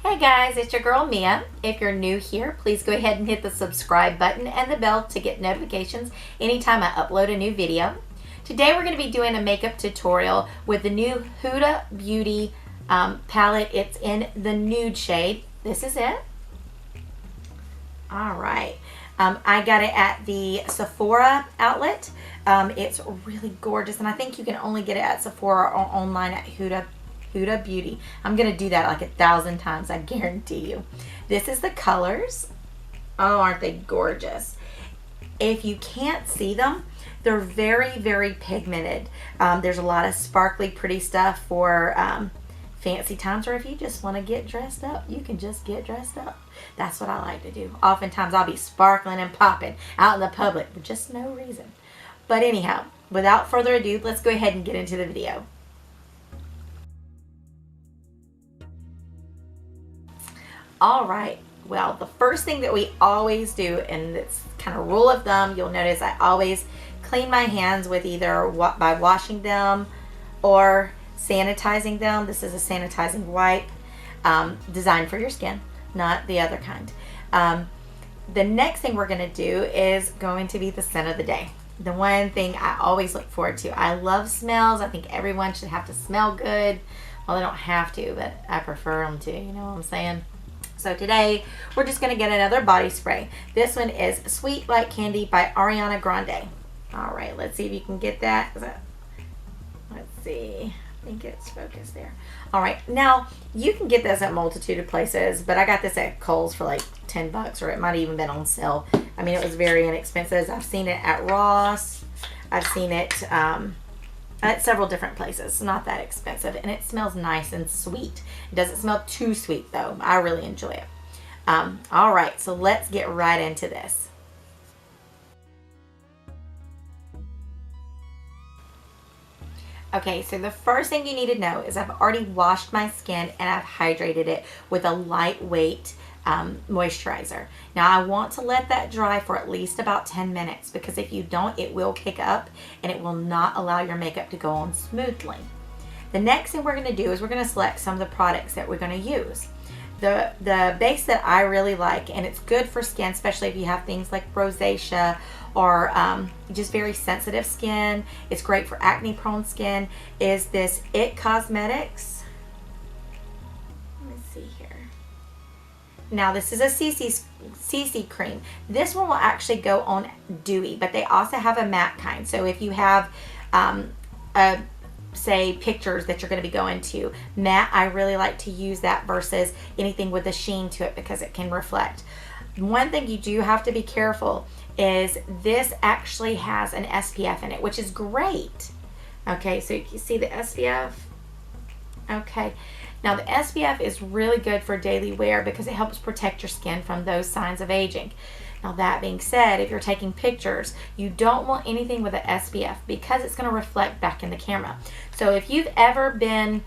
Hey guys, it's your girl Mia. If you're new here, please go ahead and hit the subscribe button and the bell to get notifications anytime I upload a new video. Today we're going to be doing a makeup tutorial with the new Huda Beauty palette. It's in the nude shade. This is it. Alright. I got it at the Sephora outlet. It's really gorgeous, and I think you can only get it at Sephora or online at Huda Beauty. I'm going to do that like 1,000 times, I guarantee you. This is the colors. Oh, aren't they gorgeous? If you can't see them, they're very, very pigmented. There's a lot of sparkly, pretty stuff for fancy times, or if you just want to get dressed up, you can just get dressed up. That's what I like to do. Oftentimes I'll be sparkling and popping out in the public for just no reason. But anyhow, without further ado, let's go ahead and get into the video. All right, well, the first thing that we always do, and it's kind of rule of thumb, you'll notice I always clean my hands with either by washing them or sanitizing them. This is a sanitizing wipe designed for your skin, not the other kind. The next thing we're going to do is going to be the scent of the day. The one thing I always look forward to. I love smells. I think everyone should have to smell good. Well, they don't have to, but I prefer them to, you know what I'm saying? So today, we're just going to get another body spray. This one is Sweet Like Candy by Ariana Grande. All right, let's see if you can get that. Let's see. I think it's focused there. All right, now you can get this at a multitude of places, but I got this at Kohl's for like 10 bucks, or it might have even been on sale. I mean, it was very inexpensive. I've seen it at Ross. I've seen it at several different places. It's not that expensive, and it smells nice and sweet. It doesn't smell too sweet though. I really enjoy it. All right, so let's get right into this. Okay, so the first thing you need to know is I've already washed my skin and I've hydrated it with a lightweight moisturizer. Now I want to let that dry for at least about 10 minutes, because if you don't, it will kick up and it will not allow your makeup to go on smoothly. The next thing we're going to do is we're going to select some of the products that we're going to use. The base that I really like, and it's good for skin, especially if you have things like rosacea or just very sensitive skin. It's great for acne prone skin, is this It Cosmetics. Let me see here. Now this is a CC cream. This one will actually go on dewy, but they also have a matte kind. So if you have say pictures that you're going to be going to matte, I really like to use that versus anything with a sheen to it, because it can reflect. One thing you do have to be careful is this actually has an SPF in it, which is great. Okay, so you see the SPF. Okay, now the SPF is really good for daily wear because it helps protect your skin from those signs of aging. Now that being said, if you're taking pictures, you don't want anything with an SPF because it's going to reflect back in the camera. So if you've ever been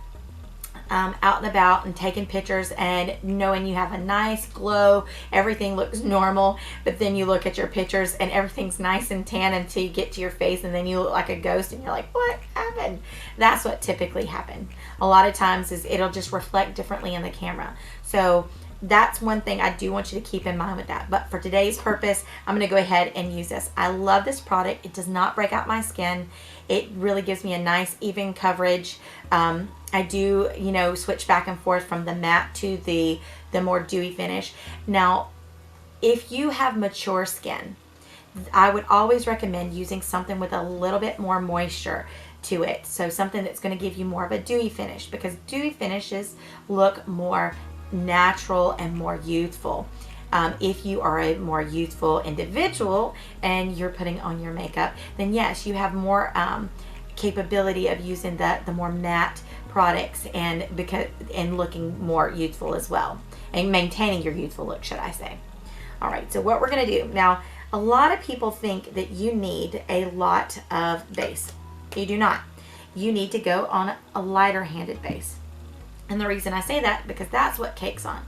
out and about and taking pictures and knowing you have a nice glow, everything looks normal, but then you look at your pictures and everything's nice and tan until you get to your face and then you look like a ghost and you're like, what happened? That's what typically happens. A lot of times is it'll just reflect differently in the camera. So that's one thing I do want you to keep in mind with that. But for today's purpose, I'm going to go ahead and use this. I love this product. It does not break out my skin. It really gives me a nice even coverage. I do, you know, switch back and forth from the matte to the more dewy finish. Now, if you have mature skin, I would always recommend using something with a little bit more moisture to it. So something that's going to give you more of a dewy finish, because dewy finishes look more natural and more youthful. If you are a more youthful individual and you're putting on your makeup, then yes, you have more capability of using the more matte products and looking more youthful as well, and maintaining your youthful look, should I say. All right, so what we're going to do now, a lot of people think that you need a lot of base. You do not. You need to go on a lighter handed base. And the reason I say that, because that's what cakes on.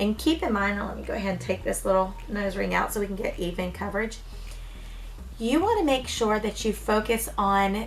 And keep in mind, let me go ahead and take this little nose ring out so we can get even coverage. You want to make sure that you focus on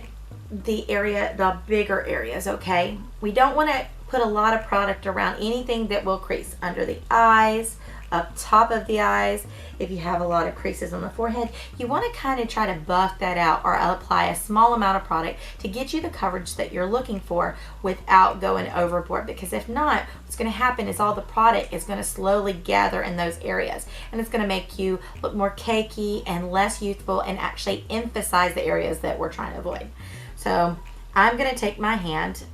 the bigger areas, okay? We don't want to put a lot of product around anything that will crease under the eyes, up top of the eyes. If you have a lot of creases on the forehead, you want to kind of try to buff that out or apply a small amount of product to get you the coverage that you're looking for without going overboard, because if not, what's going to happen is all the product is going to slowly gather in those areas, and it's going to make you look more cakey and less youthful and actually emphasize the areas that we're trying to avoid. So I'm going to take my hand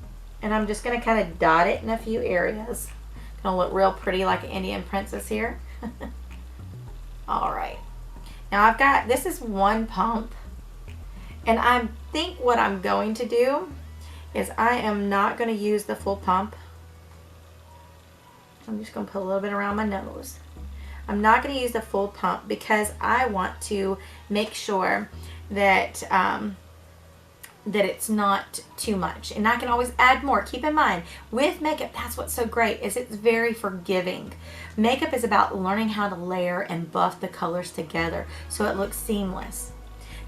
and I'm just going to kind of dot it in a few areas. Gonna look real pretty like an Indian princess here. All right, now I've got, this is one pump, and I think what I'm going to do is I am not going to use the full pump. I'm just going to put a little bit around my nose. I'm not going to use the full pump because I want to make sure that that it's not too much, and I can always add more. Keep in mind, with makeup, that's what's so great, is it's very forgiving. Makeup is about learning how to layer and buff the colors together so it looks seamless.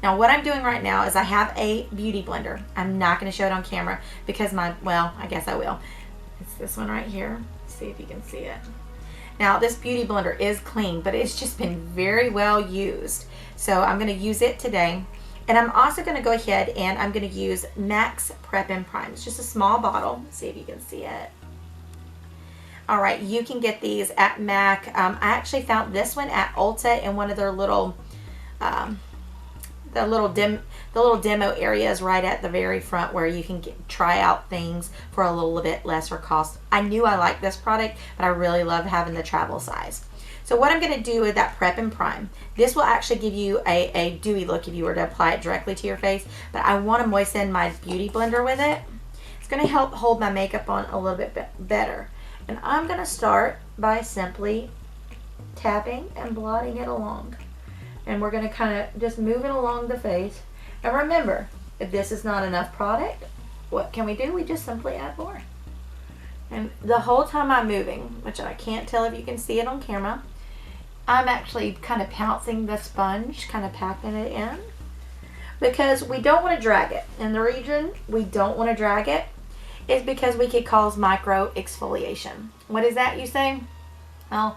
Now what I'm doing right now is I have a beauty blender. I'm not going to show it on camera because well, I guess I will. It's this one right here. Let's see if you can see it. Now this beauty blender is clean, but it's just been very well used, so I'm going to use it today. And I'm also going to go ahead and I'm going to use Max Prep and Prime. It's just a small bottle. Let's see if you can see it. All right, you can get these at MAC. I actually found this one at Ulta in one of their little, the little demo areas right at the very front where you can try out things for a little bit lesser cost. I knew I liked this product, but I really love having the travel size. So what I'm going to do with that Prep and Prime, this will actually give you a dewy look if you were to apply it directly to your face, but I want to moisten my beauty blender with it. It's going to help hold my makeup on a little bit better. And I'm going to start by simply tapping and blotting it along. And we're going to kind of just move it along the face. And remember, if this is not enough product, what can we do? We just simply add more. And the whole time I'm moving, which I can't tell if you can see it on camera, I'm actually kind of pouncing the sponge, kind of packing it in, because we don't want to drag it. And the reason we don't want to drag it is because we could cause micro exfoliation. What is that, you say? Well,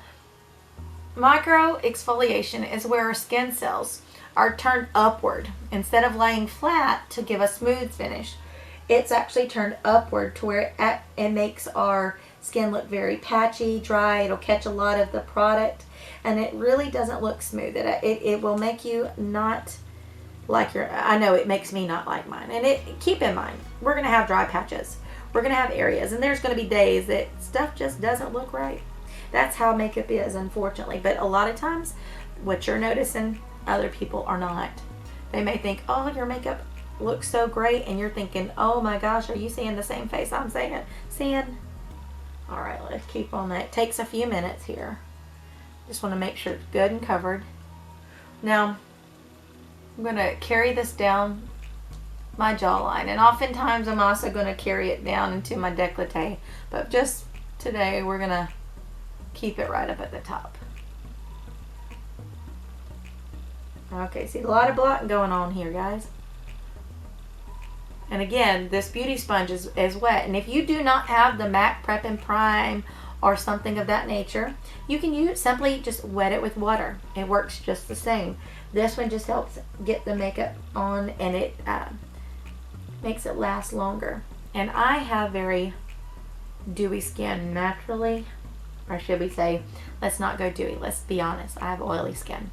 micro exfoliation is where our skin cells are turned upward. Instead of laying flat to give a smooth finish, it's actually turned upward to where it makes our skin look very patchy, dry. It'll catch a lot of the product, and it really doesn't look smooth. It will make you not like your, I know it makes me not like mine. And keep in mind, we're going to have dry patches. We're going to have areas, and there's going to be days that stuff just doesn't look right. That's how makeup is, unfortunately. But a lot of times, what you're noticing, other people are not. They may think, oh, your makeup looks so great, and you're thinking, oh my gosh, are you seeing the same face I'm seeing? All right, let's keep on that. It takes a few minutes here. Just want to make sure it's good and covered. Now, I'm going to carry this down my jawline, and oftentimes I'm also going to carry it down into my décolleté, but just today we're going to keep it right up at the top. Okay, see, a lot of blotting going on here, guys. And again, this beauty sponge is wet. And if you do not have the MAC Prep and Prime or something of that nature, you can simply just wet it with water. It works just the same. This one just helps get the makeup on, and it makes it last longer. And I have very dewy skin naturally. Or should we say, let's not go dewy. Let's be honest. I have oily skin.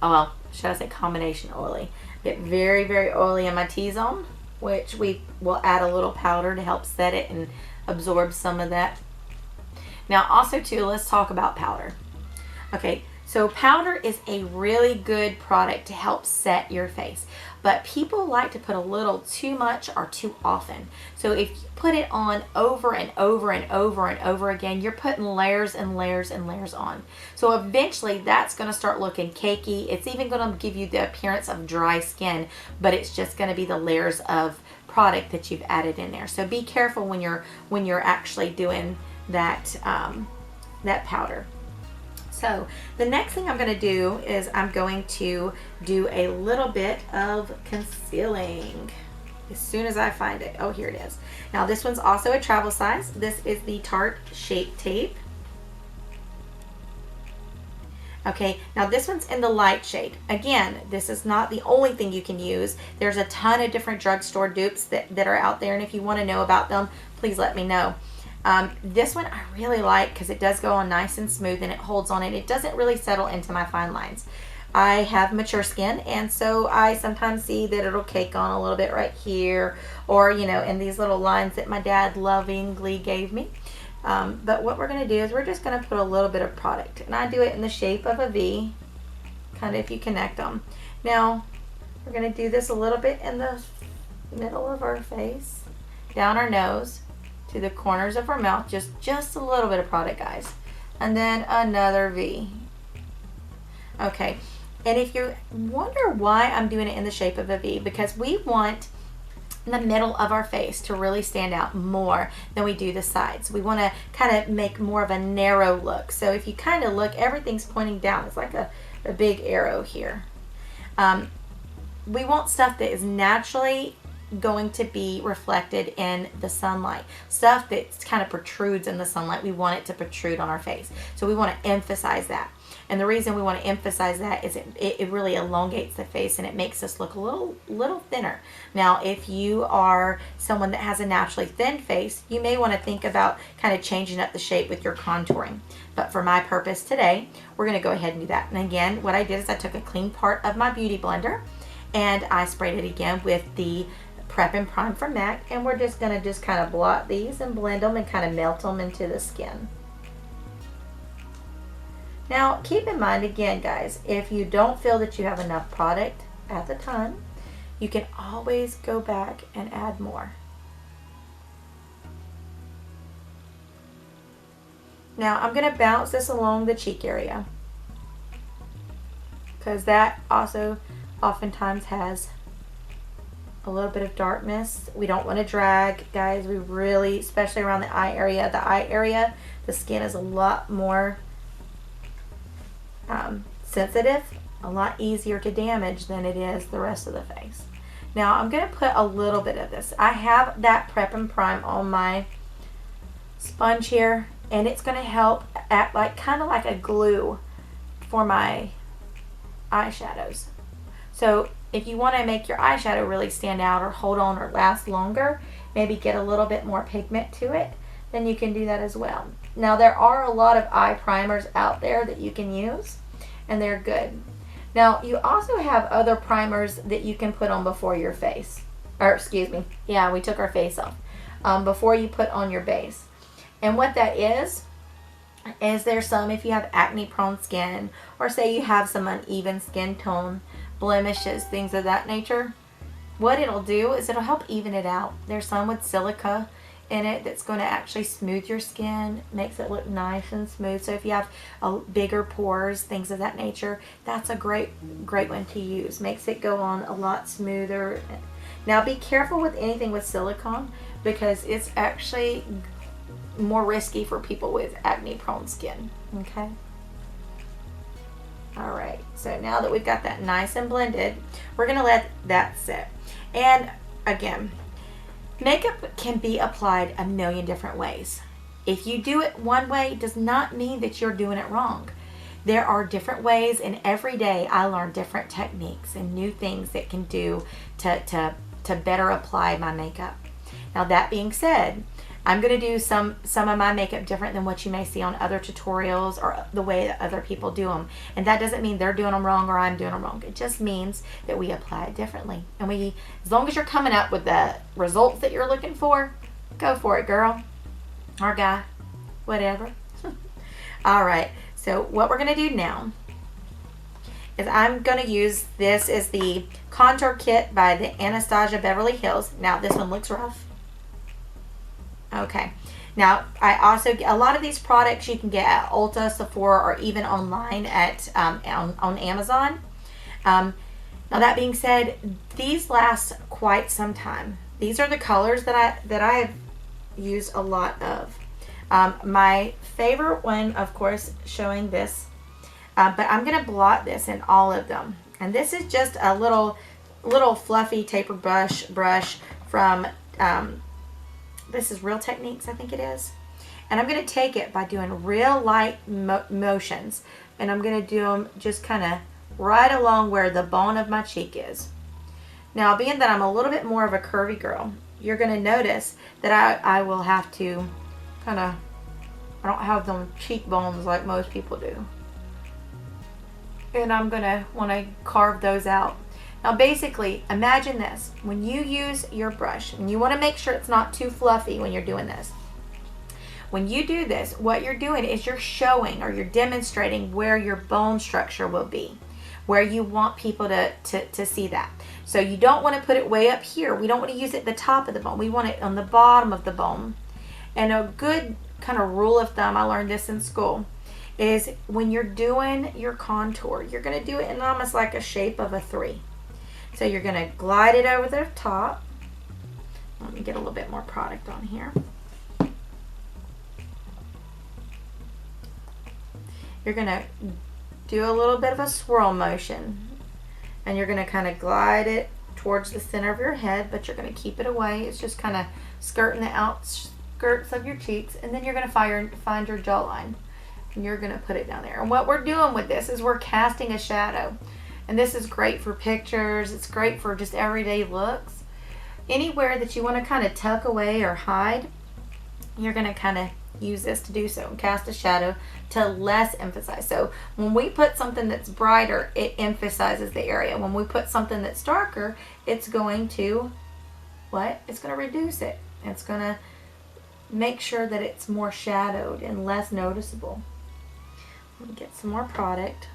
Oh, well, should I say combination oily? Get very, very oily in my T-zone, which we will add a little powder to help set it and absorb some of that. Now, also, too, let's talk about powder. Okay, so powder is a really good product to help set your face. But people like to put a little too much or too often. So if you put it on over and over and over and over again, you're putting layers and layers and layers on. So eventually that's going to start looking cakey. It's even going to give you the appearance of dry skin, but it's just going to be the layers of product that you've added in there. So be careful when you're actually doing that that powder. So the next thing I'm going to do is I'm going to do a little bit of concealing. as soon as I find it. Oh, here it is. Now this one's also a travel size. This is the Tarte Shape Tape. Okay, now this one's in the light shade. Again, this is not the only thing you can use. There's a ton of different drugstore dupes that are out there, and if you want to know about them, please let me know. This one I really like because it does go on nice and smooth, and it holds on, and it doesn't really settle into my fine lines. I have mature skin, and so I sometimes see that it'll cake on a little bit right here, or you know, in these little lines that my dad lovingly gave me. But what we're going to do is we're just going to put a little bit of product, and I do it in the shape of a V, kind of if you connect them. Now we're going to do this a little bit in the middle of our face, down our nose, to the corners of our mouth, just a little bit of product, guys, and then another V. Okay, and if you wonder why I'm doing it in the shape of a V, because we want the middle of our face to really stand out more than we do the sides. We want to kind of make more of a narrow look. So if you kind of look, everything's pointing down. It's like a big arrow here. We want stuff that is naturally going to be reflected in the sunlight. Stuff that kind of protrudes in the sunlight, we want it to protrude on our face. So we want to emphasize that. And the reason we want to emphasize that is it really elongates the face, and it makes us look a little thinner. Now, if you are someone that has a naturally thin face, you may want to think about kind of changing up the shape with your contouring. But for my purpose today, we're going to go ahead and do that. And again, what I did is I took a clean part of my beauty blender, and I sprayed it again with the Prep and Prime from MAC, and we're just going to kind of blot these and blend them and kind of melt them into the skin. Now, keep in mind, again, guys, if you don't feel that you have enough product at the time, you can always go back and add more. Now, I'm going to bounce this along the cheek area, because that also oftentimes has a little bit of darkness. We don't want to drag, guys. We really, especially around the eye area, the skin is a lot more sensitive, a lot easier to damage than it is the rest of the face. Now I'm going to put a little bit of this. I have that Prep and Prime on my sponge here, and it's going to help act like kind of like a glue for my eyeshadows. So if you want to make your eyeshadow really stand out or hold on or last longer, maybe get a little bit more pigment to it, then you can do that as well. Now there are a lot of eye primers out there that you can use, and they're good. Now you also have other primers that you can put on before your face, or excuse me, yeah, we took our face off, before you put on your base. And what that is there's some, if you have acne prone skin, or say you have some uneven skin tone, blemishes, things of that nature, what it'll do is it'll help even it out. There's some with silica in it that's going to actually smooth your skin, makes it look nice and smooth. So if you have bigger pores, things of that nature, that's a great one to use. Makes it go on a lot smoother. Now be careful with anything with silicone, because it's actually more risky for people with acne prone skin. Okay. Alright, so now that we've got that nice and blended, we're going to let that sit. And again, makeup can be applied a million different ways. If you do it one way, it does not mean that you're doing it wrong. There are different ways, and every day I learn different techniques and new things that can do to better apply my makeup. Now that being said, I'm going to do some of my makeup different than what you may see on other tutorials or the way that other people do them. And that doesn't mean they're doing them wrong or I'm doing them wrong. It just means that we apply it differently. And as long as you're coming up with the results that you're looking for, go for it, girl or guy, whatever. All right, so what we're going to do now is I'm going to use, this is the contour kit by the Anastasia Beverly Hills. Now this one looks rough. Okay, now I also, a lot of these products you can get at Ulta, Sephora, or even online at on Amazon. Now that being said, these last quite some time. These are the colors that I've used a lot of. My favorite one, of course, showing this, but I'm gonna blot this in all of them. And this is just a little fluffy taper brush from, this is Real Techniques, I think it is. And I'm going to take it by doing real light motions. And I'm going to do them just kind of right along where the bone of my cheek is. Now, being that I'm a little bit more of a curvy girl, you're going to notice that I will have to kind of, I don't have them cheekbones like most people do. And I'm going to want to carve those out. Now, basically, imagine this. When you use your brush, and you want to make sure it's not too fluffy when you're doing this. When you do this, what you're doing is you're showing or you're demonstrating where your bone structure will be, where you want people to see that. So you don't want to put it way up here. We don't want to use it at the top of the bone. We want it on the bottom of the bone. And a good kind of rule of thumb, I learned this in school, is when you're doing your contour, you're going to do it in almost like a shape of a 3. So you're going to glide it over the top. Let me get a little bit more product on here. You're going to do a little bit of a swirl motion. And you're going to kind of glide it towards the center of your head, but you're going to keep it away. It's just kind of skirting the outskirts of your cheeks. And then you're going to find your jawline. And you're going to put it down there. And what we're doing with this is we're casting a shadow. And this is great for pictures. It's great for just everyday looks. Anywhere that you want to kind of tuck away or hide, you're going to kind of use this to do so and cast a shadow to less emphasize. So when we put something that's brighter, it emphasizes the area. When we put something that's darker, it's going to, what? It's going to reduce it. It's going to make sure that it's more shadowed and less noticeable. Let me get some more product.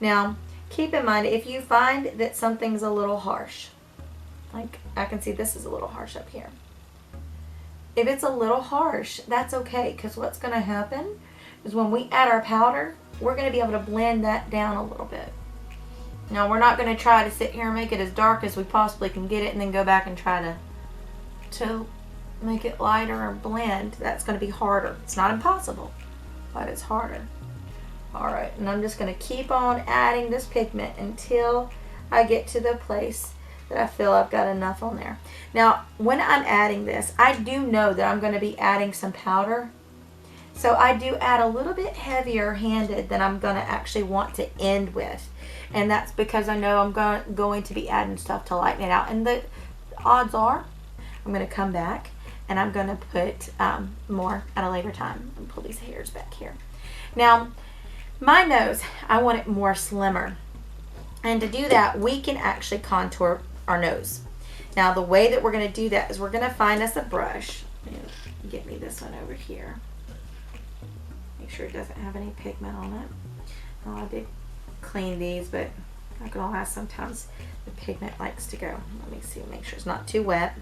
Now, keep in mind, if you find that something's a little harsh, like I can see this is a little harsh up here. If it's a little harsh, that's okay, because what's going to happen is when we add our powder, we're going to be able to blend that down a little bit. Now, we're not going to try to sit here and make it as dark as we possibly can get it and then go back and try to make it lighter or blend. That's going to be harder. It's not impossible, but it's harder. Alright, and I'm just going to keep on adding this pigment until I get to the place that I feel I've got enough on there. Now, when I'm adding this, I do know that I'm going to be adding some powder. So I do add a little bit heavier handed than I'm going to actually want to end with. And that's because I know I'm going to be adding stuff to lighten it out. And the odds are, I'm going to come back and I'm going to put more at a later time. And pull these hairs back here. Now, my nose, I want it more slimmer. And to do that, we can actually contour our nose. Now, the way that we're going to do that is we're going to find us a brush. Get me this one over here. Make sure it doesn't have any pigment on it. Oh, I did clean these, but not going to last. Sometimes the pigment likes to go. Let me see, make sure it's not too wet.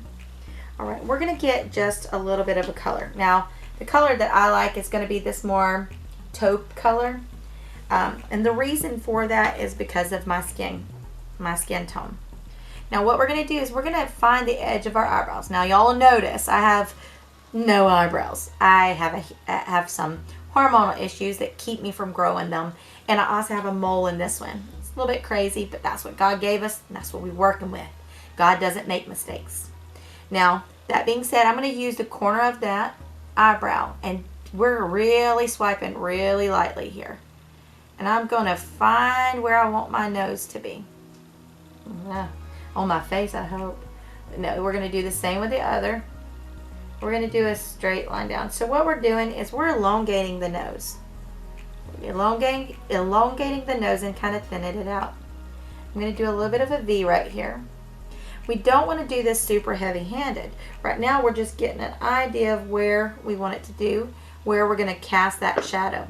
All right, we're going to get just a little bit of a color. Now, the color that I like is going to be this more taupe color. And the reason for that is because of my skin tone. Now what we're going to do is we're going to find the edge of our eyebrows. Now y'all notice I have no eyebrows. I have some hormonal issues that keep me from growing them. And I also have a mole in this one. It's a little bit crazy, but that's what God gave us and that's what we're working with. God doesn't make mistakes. Now, that being said, I'm going to use the corner of that eyebrow and we're really swiping really lightly here. And I'm going to find where I want my nose to be. On my face, I hope. But no, we're going to do the same with the other. We're going to do a straight line down. So what we're doing is we're elongating the nose. Elongating the nose and kind of thinning it out. I'm going to do a little bit of a V right here. We don't want to do this super heavy-handed. Right now, we're just getting an idea of where we want it to do, where we're going to cast that shadow.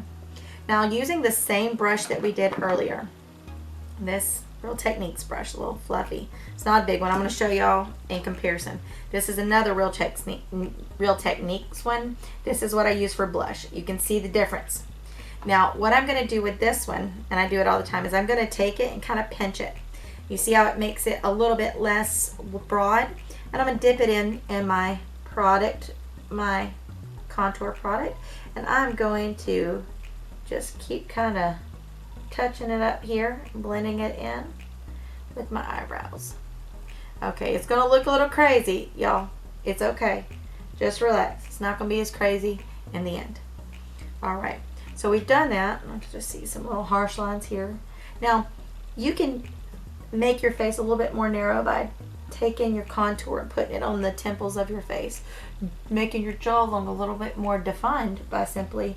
Now, using the same brush that we did earlier, this Real Techniques brush, a little fluffy. It's not a big one. I'm going to show y'all in comparison. This is another Real Techniques one. This is what I use for blush. You can see the difference. Now, what I'm going to do with this one, and I do it all the time, is I'm going to take it and kind of pinch it. You see how it makes it a little bit less broad? And I'm going to dip it in my product, my contour product, and I'm going to just keep kind of touching it up here, blending it in with my eyebrows. Okay, it's gonna look a little crazy, y'all. It's okay. Just relax. It's not gonna be as crazy in the end. All right, so we've done that. Let's just see some little harsh lines here. Now, you can make your face a little bit more narrow by taking your contour and putting it on the temples of your face, making your jawline a little bit more defined by simply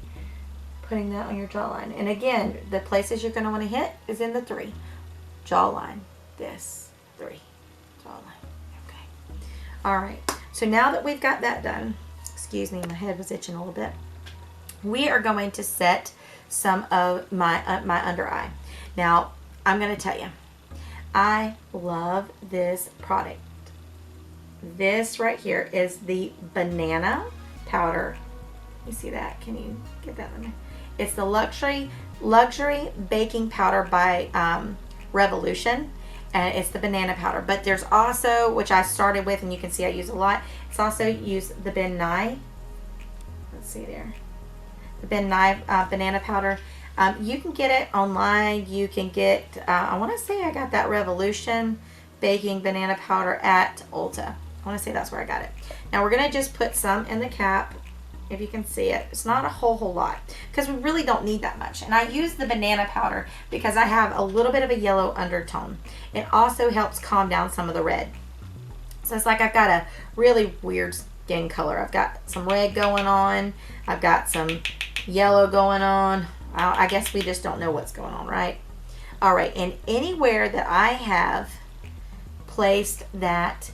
putting that on your jawline. And again, the places you're going to want to hit is in the 3. Jawline, this, 3, jawline. Okay. All right. So now that we've got that done, excuse me, my head was itching a little bit. We are going to set some of my under eye. Now, I'm going to tell you, I love this product. This right here is the banana powder. You see that? Can you get that in there? It's the luxury baking powder by Revolution, and it's the banana powder. But there's also, which I started with, and you can see I use a lot. It's also used the Ben Nye. Let's see there. The Ben Nye banana powder. You can get it online. You can get, I want to say I got that Revolution baking banana powder at Ulta. I want to say that's where I got it. Now we're going to just put some in the cap, if you can see it. It's not a whole lot because we really don't need that much. And I use the banana powder because I have a little bit of a yellow undertone. It also helps calm down some of the red. So it's like I've got a really weird skin color. I've got some red going on. I've got some yellow going on. I guess we just don't know what's going on, right? All right, and anywhere that I have placed that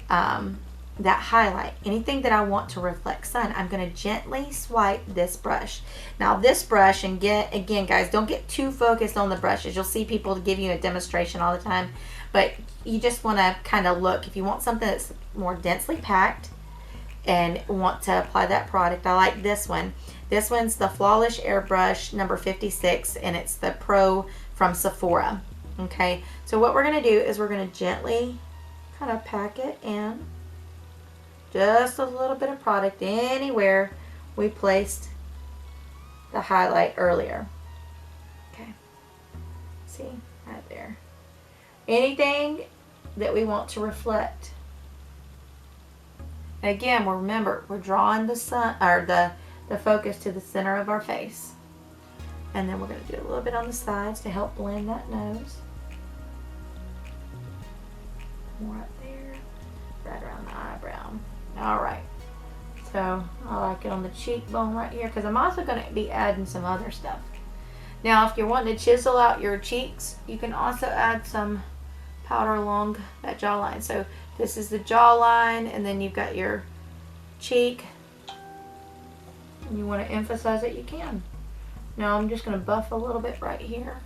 that highlight, anything that I want to reflect sun, I'm going to gently swipe this brush. Now this brush, and again guys, don't get too focused on the brushes. You'll see people give you a demonstration all the time, but you just want to kind of look. If you want something that's more densely packed and want to apply that product, I like this one. This one's the Flawless Airbrush number 56, and it's the Pro from Sephora. Okay, so what we're going to do is we're going to gently kind of pack it in. Just a little bit of product anywhere we placed the highlight earlier. Okay, see, right there. Anything that we want to reflect. Again, remember, we're drawing the sun, or the focus to the center of our face. And then we're going to do a little bit on the sides to help blend that nose. More up there, right around the eyebrow. Alright, so I like it on the cheekbone right here because I'm also going to be adding some other stuff. Now if you're wanting to chisel out your cheeks, you can also add some powder along that jawline. So this is the jawline, and then you've got your cheek. And you want to emphasize it, you can. Now I'm just going to buff a little bit right here,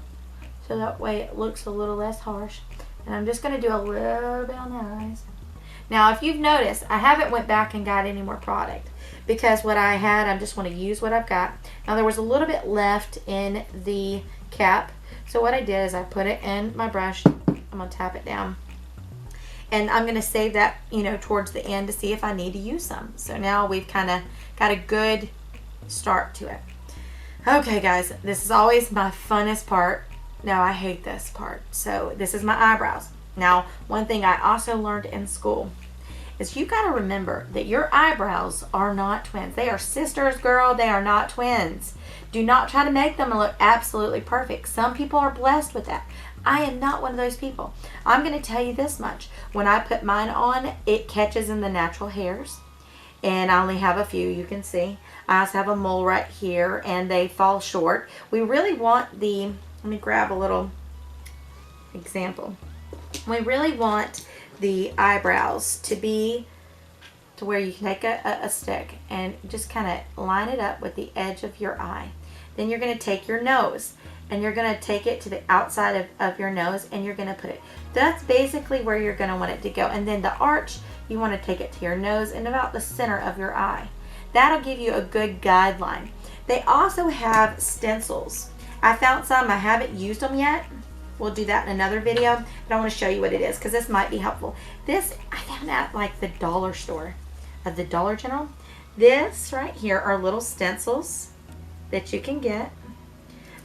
so that way it looks a little less harsh. And I'm just going to do a little bit on the eyes. Now if you've noticed, I haven't went back and got any more product because what I had, I just want to use what I've got. Now there was a little bit left in the cap, so what I did is I put it in my brush. I'm going to tap it down. And I'm going to save that, towards the end to see if I need to use some. So now we've kind of got a good start to it. Okay guys, this is always my funnest part. No, I hate this part. So this is my eyebrows. Now, one thing I also learned in school is you got to remember that your eyebrows are not twins. They are sisters, girl. They are not twins. Do not try to make them look absolutely perfect. Some people are blessed with that. I am not one of those people. I'm going to tell you this much. When I put mine on, it catches in the natural hairs. And I only have a few, you can see. I also have a mole right here, and they fall short. We really want let me grab a little example. We really want the eyebrows to be to where you can take a stick and just kind of line it up with the edge of your eye. Then you're going to take your nose and you're going to take it to the outside of your nose, and you're going to put it. That's basically where you're going to want it to go. And then the arch, you want to take it to your nose and about the center of your eye. That'll give you a good guideline. They also have stencils. I found some. I haven't used them yet. We'll do that in another video, but I want to show you what it is because this might be helpful. This I found at like the dollar store, at the Dollar General. This right here are little stencils that you can get.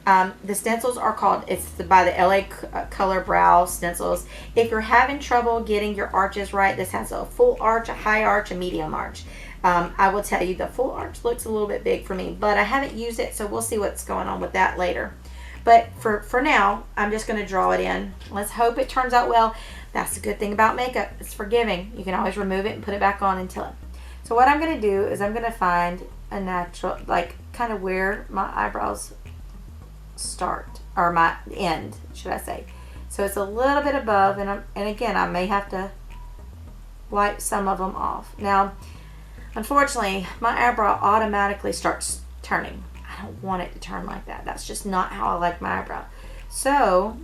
The stencils are called, it's by the LA Color Brow Stencils. If you're having trouble getting your arches right, this has a full arch, a high arch, a medium arch. I will tell you the full arch looks a little bit big for me, but I haven't used it, so we'll see what's going on with that later. But for now, I'm just going to draw it in. Let's hope it turns out well. That's the good thing about makeup. It's forgiving. You can always remove it and put it back on until it. So what I'm going to do is I'm going to find a natural, like kind of where my eyebrows start, or my end, should I say. So it's a little bit above, and again, I may have to wipe some of them off. Now, unfortunately, my eyebrow automatically starts turning. I don't want it to turn like that. That's just not how I like my eyebrow. So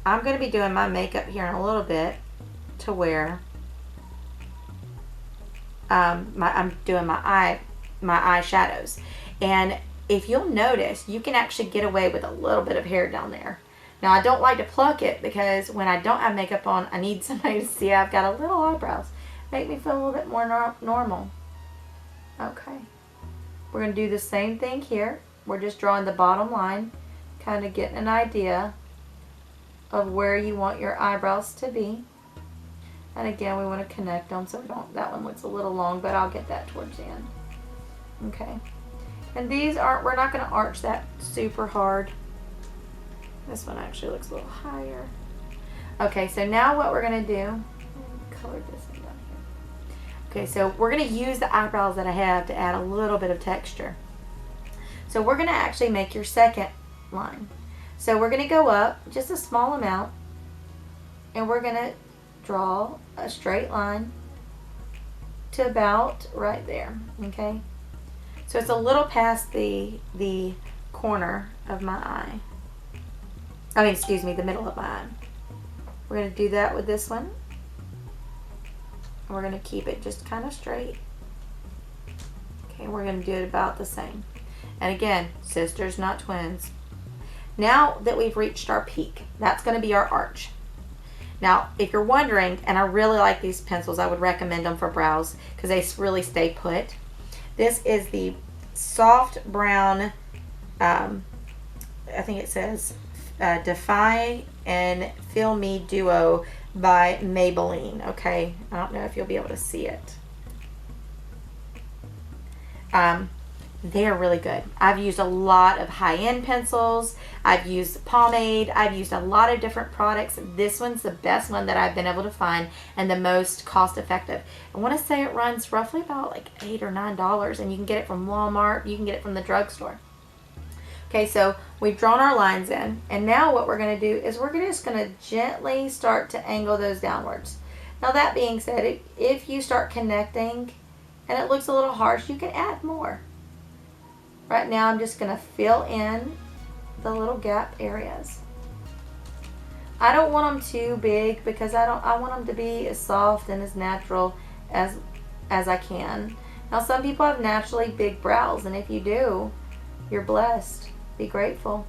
I'm going to be doing my makeup here in a little bit to where I'm doing my eyeshadows. And if you'll notice, you can actually get away with a little bit of hair down there. Now, I don't like to pluck it because when I don't have makeup on, I need somebody to see I've got a little eyebrows. Make me feel a little bit more normal. Okay. We're going to do the same thing here. We're just drawing the bottom line, kind of getting an idea of where you want your eyebrows to be. And again, we want to connect them so we don't, that one looks a little long, but I'll get that towards the end. Okay. And these aren't, we're not going to arch that super hard. This one actually looks a little higher. Okay, so now what we're going to do, color this one down here. Okay, so we're going to use the eyebrows that I have to add a little bit of texture. So we're going to actually make your second line. So we're going to go up just a small amount, and we're going to draw a straight line to about right there, okay? So it's a little past the corner of my eye. I mean, excuse me, the middle of my eye. We're going to do that with this one. And we're going to keep it just kind of straight. Okay, we're going to do it about the same. And again, sisters, not twins. Now that we've reached our peak, that's going to be our arch. Now, if you're wondering, and I really like these pencils, I would recommend them for brows because they really stay put. This is the soft brown, I think it says Defy and Fill Me Duo by Maybelline. Okay, I don't know if you'll be able to see it. They are really good. I've used a lot of high-end pencils. I've used pomade. I've used a lot of different products. This one's the best one that I've been able to find and the most cost-effective. I want to say it runs roughly about like $8 or $9, and you can get it from Walmart. You can get it from the drugstore. Okay, so we've drawn our lines in, and now what we're going to do is we're just going to gently start to angle those downwards. Now, that being said, if you start connecting and it looks a little harsh, you can add more. Right now, I'm just going to fill in the little gap areas. I don't want them too big because I want them to be as soft and as natural as I can. Now, some people have naturally big brows, and if you do, you're blessed. Be grateful.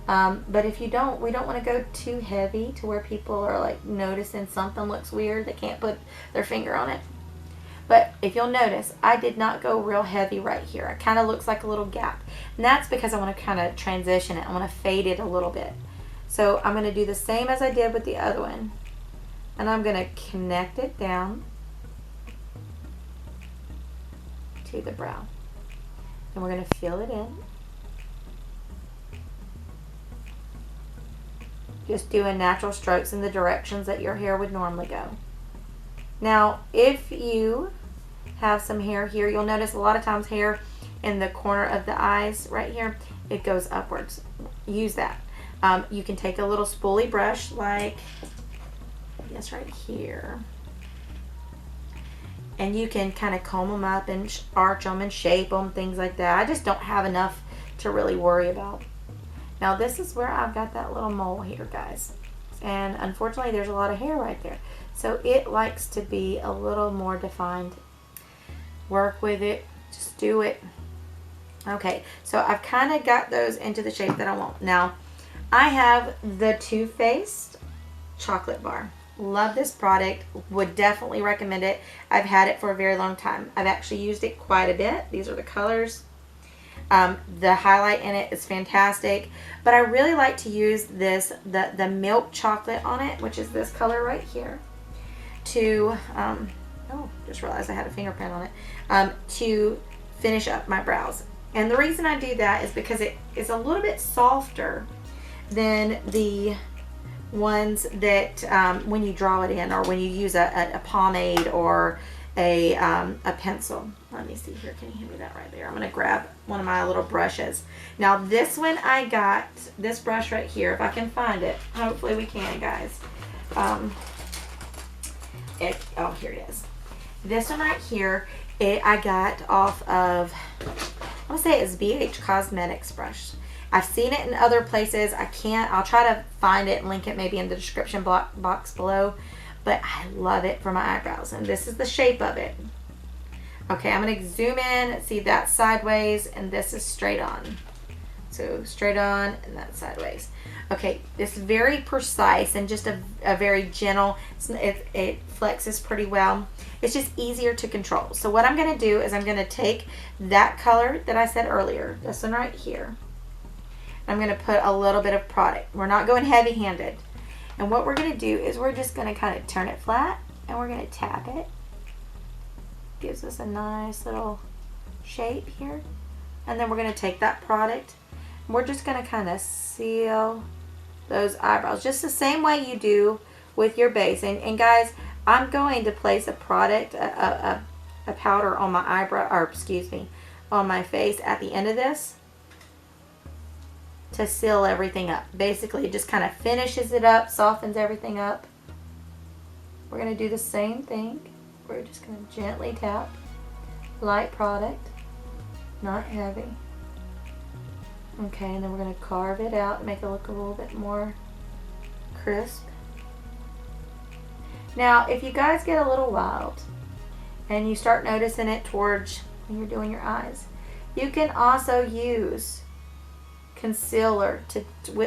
But if you don't, we don't want to go too heavy to where people are like noticing something looks weird. They can't put their finger on it. But if you'll notice, I did not go real heavy right here. It kind of looks like a little gap. And that's because I want to kind of transition it. I want to fade it a little bit. So I'm going to do the same as I did with the other one. And I'm going to connect it down to the brow. And we're going to fill it in. Just doing natural strokes in the directions that your hair would normally go. Now, if you have some hair here, you'll notice a lot of times hair in the corner of the eyes right here, it goes upwards. Use that. You can take a little spoolie brush like, I guess right here. And you can kind of comb them up and arch them and shape them, things like that. I just don't have enough to really worry about. Now, this is where I've got that little mole here, guys. And unfortunately, there's a lot of hair right there. So it likes to be a little more defined. Work with it. Just do it. Okay, so I've kind of got those into the shape that I want. Now, I have the Too Faced chocolate bar. Love this product. Would definitely recommend it. I've had it for a very long time. I've actually used it quite a bit. These are the colors. The highlight in it is fantastic, but I really like to use this, the milk chocolate on it, which is this color right here, to, oh, just realized I had a fingerprint on it, to finish up my brows. And the reason I do that is because it is a little bit softer than the ones that when you draw it in, or when you use a pomade or a pencil. Let me see here. Can you hand me that right there? I'm going to grab one of my little brushes. Now this one, I got this brush right here, if I can find it. Hopefully we can, guys. Oh, here it is. This one right here, I got off of, I want to say it's BH Cosmetics brush. I've seen it in other places. I'll try to find it and link it maybe in the description box below. But I love it for my eyebrows. And this is the shape of it. Okay, I'm going to zoom in. See, that's sideways, and this is straight on. So straight on, and that's sideways. Okay, it's very precise and just a very gentle. It flexes pretty well. It's just easier to control. So what I'm going to do is I'm going to take that color that I said earlier, this one right here. I'm going to put a little bit of product. We're not going heavy-handed. And what we're going to do is we're just going to kind of turn it flat, and we're going to tap it. Gives us a nice little shape here. And then we're going to take that product, and we're just going to kind of seal those eyebrows just the same way you do with your base. And guys, I'm going to place a product, a powder on my eyebrow, or excuse me, on my face at the end of this, to seal everything up. Basically, it just kind of finishes it up, softens everything up. We're going to do the same thing. We're just going to gently tap. Light product, not heavy. Okay, and then we're going to carve it out and make it look a little bit more crisp. Now, if you guys get a little wild and you start noticing it towards when you're doing your eyes, you can also use concealer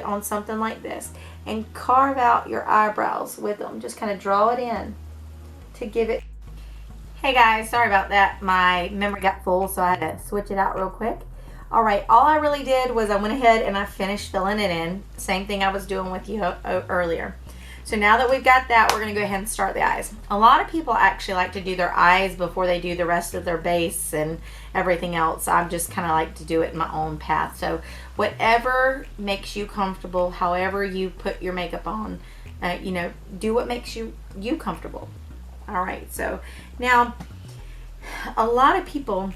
on something like this and carve out your eyebrows with them. Just kind of draw it in to give it. Hey guys, sorry about that. My memory got full, so I had to switch it out real quick. All right, all I really did was I went ahead and I finished filling it in. Same thing I was doing with you earlier. So now that we've got that, we're going to go ahead and start the eyes. A lot of people actually like to do their eyes before they do the rest of their base and everything else. I'm just kind of like to do it in my own path. So whatever makes you comfortable, however you put your makeup on, you know, do what makes you comfortable. All right, so now a lot of people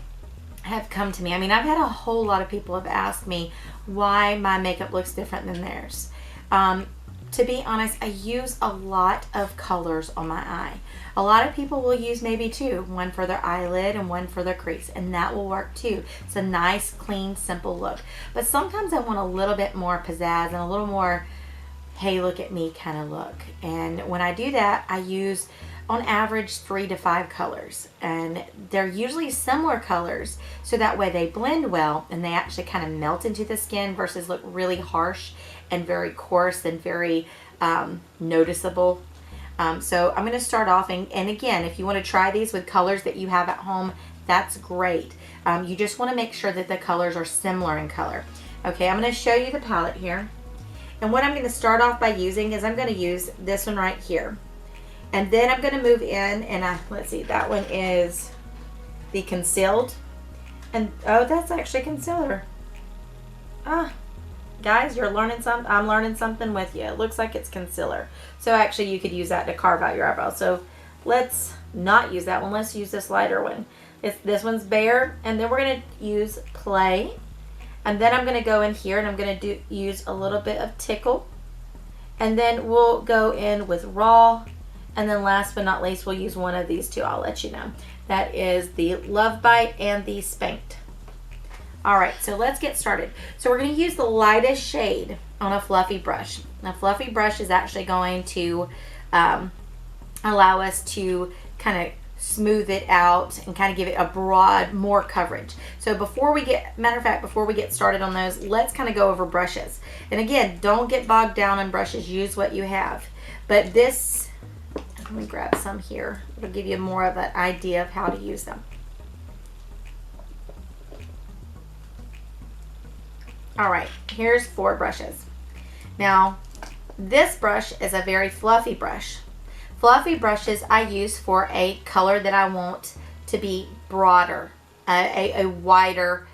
have come to me. I mean, I've had a whole lot of people have asked me why my makeup looks different than theirs. To be honest, I use a lot of colors on my eye. A lot of people will use maybe two, one for their eyelid and one for their crease, and that will work too. It's a nice, clean, simple look. But sometimes I want a little bit more pizzazz and a little more, hey, look at me kind of look. And when I do that, I use on average 3 to 5 colors, and they're usually similar colors, so that way they blend well and they actually kind of melt into the skin versus look really harsh and very coarse and very noticeable. So I'm going to start off, and again, if you want to try these with colors that you have at home, that's great. You just want to make sure that the colors are similar in color. Okay, I'm going to show you the palette here, and what I'm going to start off by using is I'm going to use this one right here. And then I'm going to move in, and let's see, that one is the concealed. And, oh, that's actually concealer. Guys, you're learning something. I'm learning something with you. It looks like it's concealer. So actually, you could use that to carve out your eyebrows. So let's not use that one. Let's use this lighter one. This one's Bare, and then we're going to use Play. And then I'm going to go in here, and I'm going to use a little bit of Tickle. And then we'll go in with Raw. And then last but not least, we'll use one of these two. I'll let you know. That is the Love Bite and the Spanked. All right, so let's get started. So we're going to use the lightest shade on a fluffy brush. A fluffy brush is actually going to allow us to kind of smooth it out and kind of give it a broad, more coverage. So before we get, matter of fact, before we get started on those, let's kind of go over brushes. And again, don't get bogged down in brushes. Use what you have. But this, let me grab some here. It'll give you more of an idea of how to use them. All right, here's 4 brushes. Now, this brush is a very fluffy brush. Fluffy brushes I use for a color that I want to be broader, a wider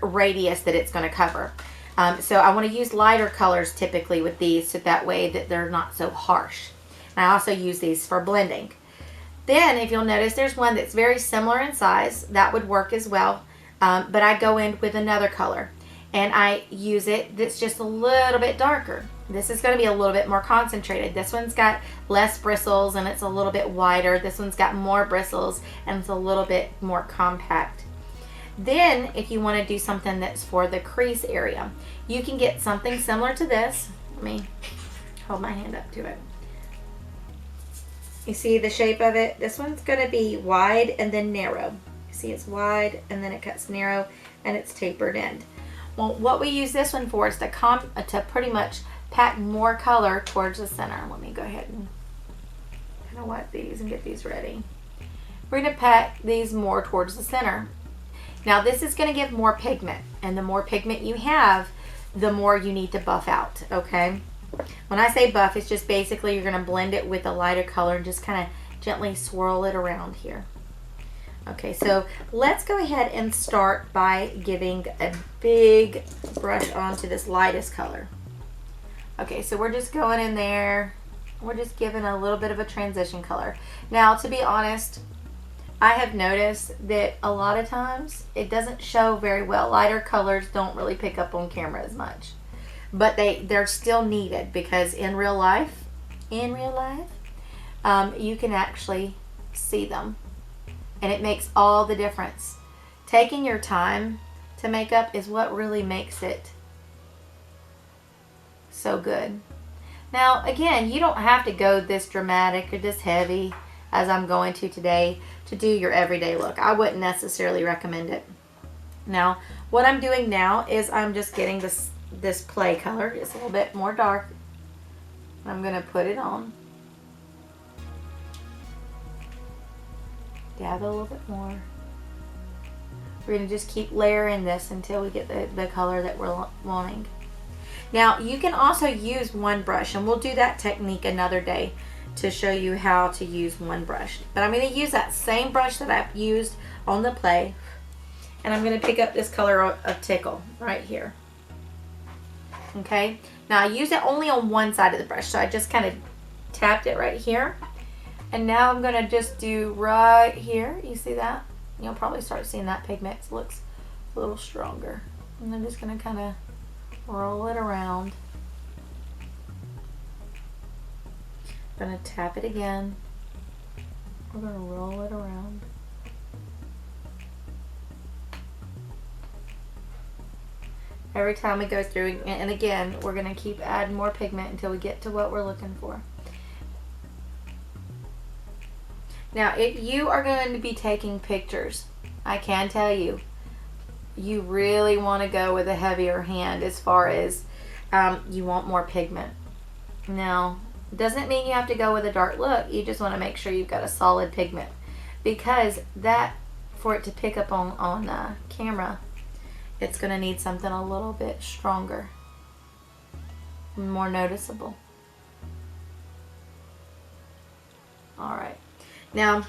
radius that it's going to cover. So I want to use lighter colors typically with these, so that way that they're not so harsh. And I also use these for blending. Then if you'll notice, there's one that's very similar in size. That would work as well. But I go in with another color and I use it that's just a little bit darker. This is going to be a little bit more concentrated. This one's got less bristles and it's a little bit wider. This one's got more bristles and it's a little bit more compact. Then if you want to do something that's for the crease area, you can get something similar to this. Let me hold my hand up to it. You see the shape of it? This one's going to be wide and then narrow. You see it's wide and then it cuts narrow and it's tapered end. Well, what we use this one for is to pretty much pack more color towards the center. Let me go ahead and kind of wipe these and get these ready. We're going to pack these more towards the center. Now this is going to give more pigment, and the more pigment you have, the more you need to buff out, okay? When I say buff, it's just basically you're going to blend it with a lighter color and just kind of gently swirl it around here. Okay, so let's go ahead and start by giving a big brush onto this lightest color. Okay, so we're just going in there. We're just giving a little bit of a transition color. Now, to be honest, I have noticed that a lot of times it doesn't show very well. Lighter colors don't really pick up on camera as much. But they're still needed, because in real life, you can actually see them. And it makes all the difference. Taking your time to make up is what really makes it so good. Now, again, you don't have to go this dramatic or this heavy as I'm going to today to do your everyday look. I wouldn't necessarily recommend it. Now, what I'm doing now is I'm just getting this play color. It's a little bit more dark. I'm going to put it on. Dab a little bit more. We're going to just keep layering this until we get the color that we're wanting. Now, you can also use one brush, and we'll do that technique another day to show you how to use one brush. But I'm going to use that same brush that I've used on the play, and I'm going to pick up this color of Tickle right here. Okay, now I use it only on one side of the brush, so I just kind of tapped it right here. And now I'm going to just do right here. You see that? You'll probably start seeing that pigment. It looks a little stronger. And I'm just going to kind of roll it around. I'm going to tap it again. We're going to roll it around. Every time we go through, and again, we're going to keep adding more pigment until we get to what we're looking for. Now, if you are going to be taking pictures, I can tell you, you really want to go with a heavier hand as far as you want more pigment. Now, doesn't mean you have to go with a dark look. You just want to make sure you've got a solid pigment, because that, for it to pick up on camera, it's going to need something a little bit stronger, more noticeable. All right. Now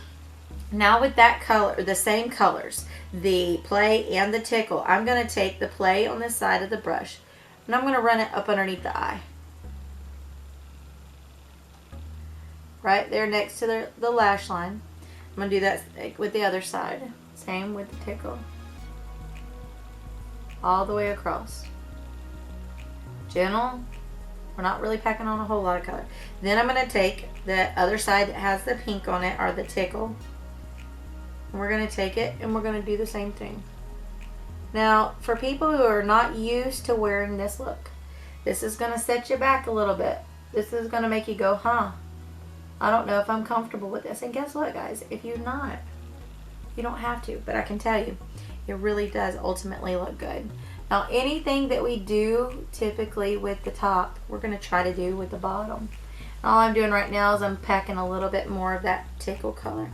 with that color, the same colors, the play and the Tickle, I'm going to take the play on this side of the brush, and I'm going to run it up underneath the eye. Right there next to the lash line. I'm going to do that with the other side. Same with the Tickle. All the way across. Gentle. We're not really packing on a whole lot of color. Then I'm going to take the other side that has the pink on it, or the Tickle. And we're going to take it and we're going to do the same thing. Now, for people who are not used to wearing this look, this is going to set you back a little bit. This is going to make you go, huh, I don't know if I'm comfortable with this. And guess what, guys? If you're not, you don't have to. But I can tell you, it really does ultimately look good. Now, anything that we do typically with the top, we're going to try to do with the bottom. All I'm doing right now is I'm packing a little bit more of that Tickle color.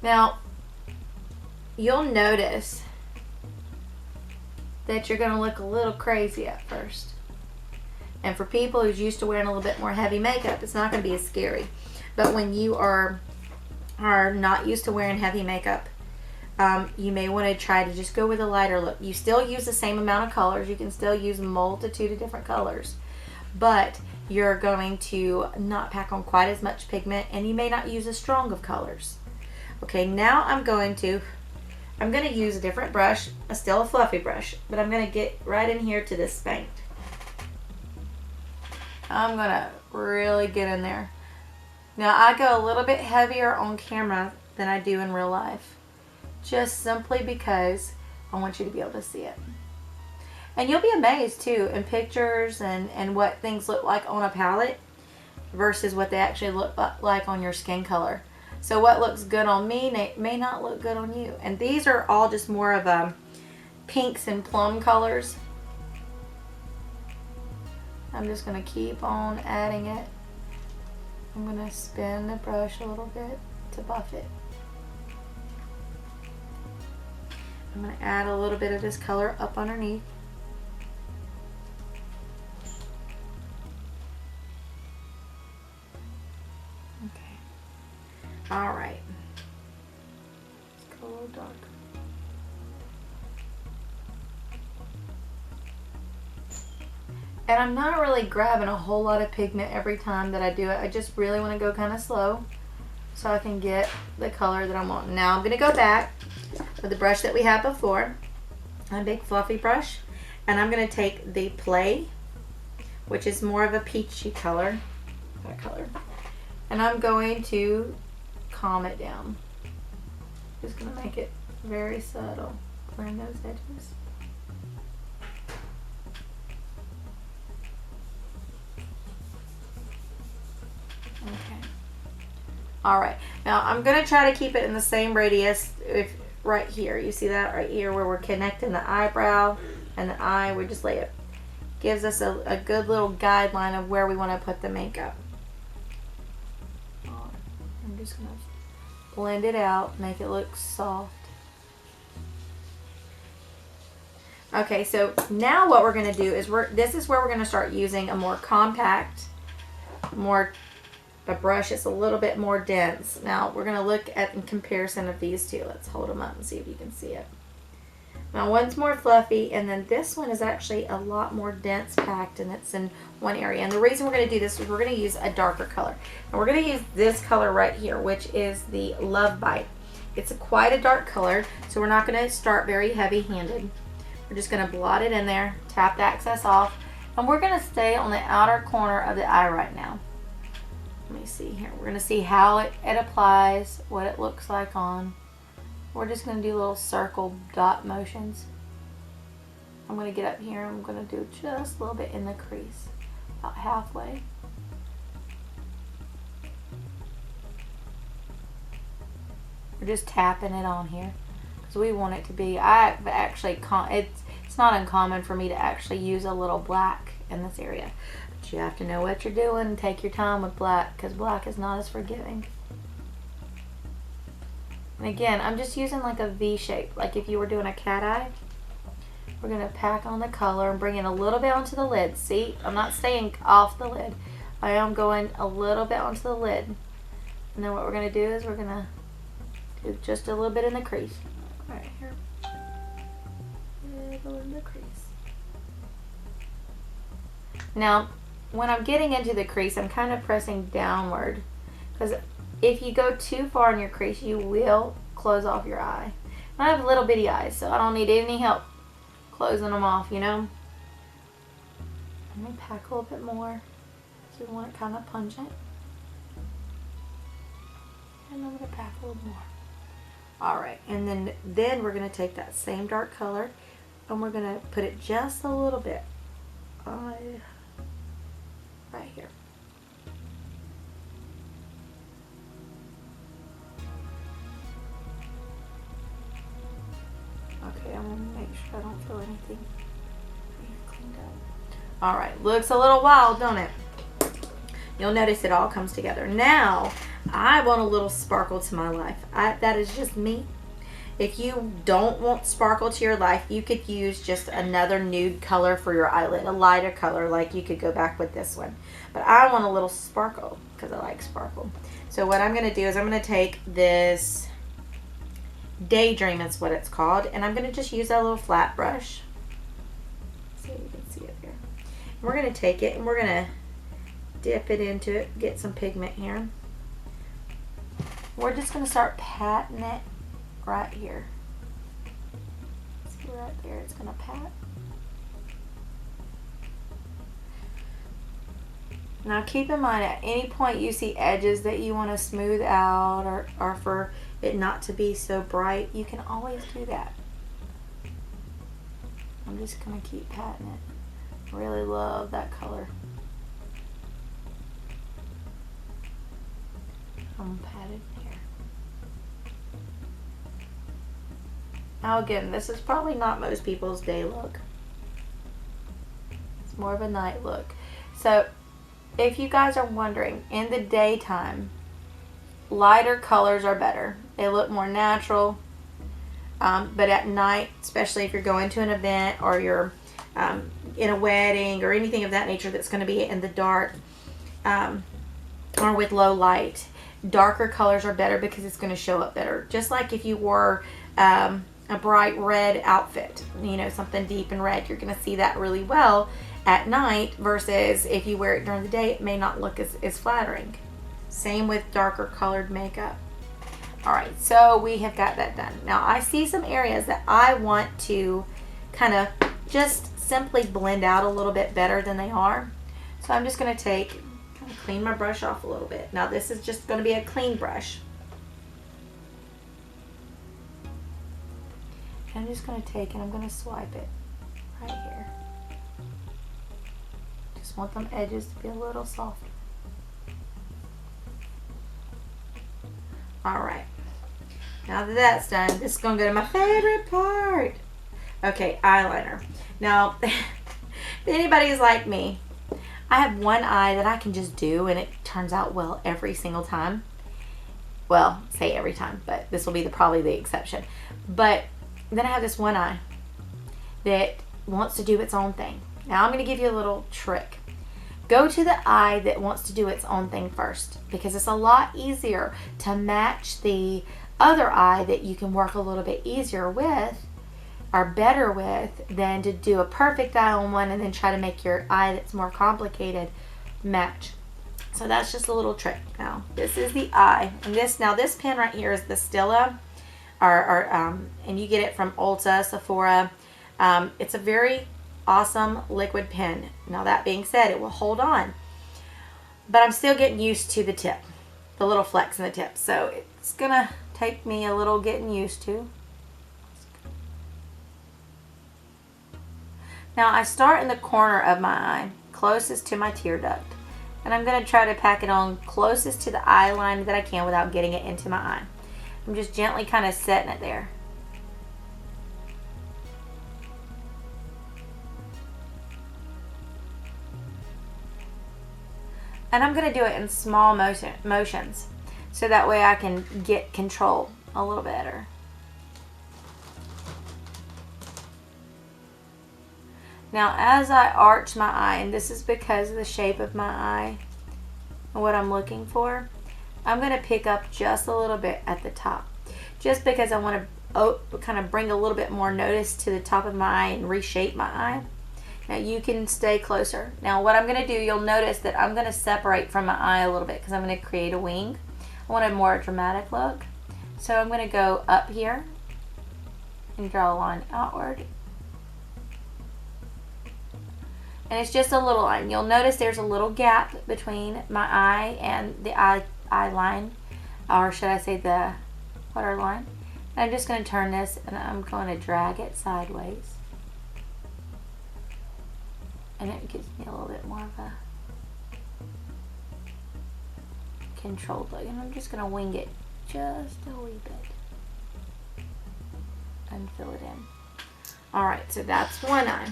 Now, you'll notice that you're going to look a little crazy at first. And for people who's used to wearing a little bit more heavy makeup, it's not going to be as scary. But when you are not used to wearing heavy makeup, you may want to try to just go with a lighter look. You still use the same amount of colors. You can still use a multitude of different colors. But you're going to not pack on quite as much pigment, and you may not use as strong of colors. Okay, now I'm going to use a different brush, still a fluffy brush, but I'm going to get right in here to this spank. I'm going to really get in there. Now I go a little bit heavier on camera than I do in real life, just simply because I want you to be able to see it. And you'll be amazed too in pictures and what things look like on a palette versus what they actually look like on your skin color. So what looks good on me may not look good on you. And these are all just more of pinks and plum colors. I'm just going to keep on adding it. I'm going to spin the brush a little bit to buff it. I'm going to add a little bit of this color up underneath. Okay. All right. Let's go a little darker. And I'm not really grabbing a whole lot of pigment every time that I do it. I just really want to go kind of slow so I can get the color that I want. Now I'm going to go back with the brush that we had before, a big fluffy brush, and I'm going to take the Play, which is more of a peachy color, and I'm going to calm it down. Just going to make it very subtle, blend those edges. Okay. Alright, now I'm going to try to keep it in the same radius. If right here, you see that right here where we're connecting the eyebrow and the eye, we just lay it. Gives us a good little guideline of where we want to put the makeup. I'm just going to blend it out, make it look soft. Okay, so now what we're going to do is this is where we're going to start using a more compact, a brush that's a little bit more dense. Now we're going to look at in comparison of these two. Let's hold them up and see if you can see it. Now one's more fluffy, and then this one is actually a lot more dense packed, and it's in one area. And the reason we're going to do this is we're going to use a darker color. And we're going to use this color right here, which is the Love Bite. It's quite a dark color, so we're not going to start very heavy handed. We're just going to blot it in there, tap the excess off, and we're going to stay on the outer corner of the eye right now. Let me see here. We're going to see how it applies, what it looks like on. We're just going to do little circle dot motions. I'm going to get up here and I'm going to do just a little bit in the crease, about halfway. We're just tapping it on here because we want it to be, it's not uncommon for me to actually use a little black in this area. You have to know what you're doing and take your time with black, because black is not as forgiving. And again, I'm just using like a V shape, like if you were doing a cat eye. We're going to pack on the color and bring it a little bit onto the lid. See, I'm not staying off the lid. I am going a little bit onto the lid. And then what we're going to do is we're going to do just a little bit in the crease. Right here. A little in the crease. Now, when I'm getting into the crease, I'm kind of pressing downward, because if you go too far in your crease, you will close off your eye. I have little bitty eyes, so I don't need any help closing them off, you know. Let me pack a little bit more, so we want it kind of pungent. And I'm going to pack a little more. Alright, and then we're going to take that same dark color, and we're going to put it just a little bit right here. Okay, I'm going to make sure I don't feel anything cleaned up. Alright, looks a little wild, don't it? You'll notice it all comes together. Now, I want a little sparkle to my life. That is just me. If you don't want sparkle to your life, you could use just another nude color for your eyelid, a lighter color, like you could go back with this one. But I want a little sparkle because I like sparkle. So what I'm going to do is I'm going to take this Daydream is what it's called, and I'm going to just use that little flat brush. So you can see it there. And we're going to take it and we're going to dip it into it, get some pigment here. We're just going to start patting it right here. See right there, it's going to pat. Now keep in mind, at any point you see edges that you want to smooth out or for it not to be so bright, you can always do that. I'm just going to keep patting it. Really love that color. I'm patted here. Now again, this is probably not most people's day look. It's more of a night look. So if you guys are wondering, in the daytime, lighter colors are better. They look more natural. But at night, especially if you're going to an event or you're in a wedding or anything of that nature that's going to be in the dark or with low light, darker colors are better because it's going to show up better. Just like if you wore a bright red outfit, you know, something deep in red, you're going to see that really well at night versus if you wear it during the day, it may not look as flattering. Same with darker colored makeup. All right, so we have got that done. Now I see some areas that I want to kind of just simply blend out a little bit better than they are. So I'm just going to take, clean my brush off a little bit. Now this is just going to be a clean brush. I'm just going to take and I'm going to swipe it right here. Just want them edges to be a little softer. Alright, now that that's done, this is going to go to my favorite part. Okay, eyeliner. Now, if anybody's like me, I have one eye that I can just do and it turns out well every single time. Well, say every time, but this will be probably the exception. But then I have this one eye that wants to do its own thing. Now I'm going to give you a little trick. Go to the eye that wants to do its own thing first, because it's a lot easier to match the other eye that you can work a little bit easier with or better with than to do a perfect eye on one and then try to make your eye that's more complicated match. So that's just a little trick. Now this is the eye, and this pen right here is the Stila, and you get it from Ulta, Sephora. It's a very awesome liquid pen. Now that being said, it will hold on, but I'm still getting used to the tip, the little flex in the tip, so it's gonna take me a little getting used to. Now I start in the corner of my eye closest to my tear duct, and I'm gonna try to pack it on closest to the eye line that I can without getting it into my eye. I'm just gently kind of setting it there. And I'm going to do it in small motions so that way I can get control a little better. Now as I arch my eye, and this is because of the shape of my eye and what I'm looking for, I'm going to pick up just a little bit at the top, just because I want to kind of bring a little bit more notice to the top of my eye and reshape my eye. Now you can stay closer. Now what I'm going to do, you'll notice that I'm going to separate from my eye a little bit because I'm going to create a wing. I want a more dramatic look. So I'm going to go up here and draw a line outward. And it's just a little line. You'll notice there's a little gap between my eye and the eye line, or should I say the waterline. And I'm just going to turn this and I'm going to drag it sideways. And it gives me a little bit more of a controlled look. And I'm just going to wing it just a wee bit and fill it in. Alright, so that's one eye.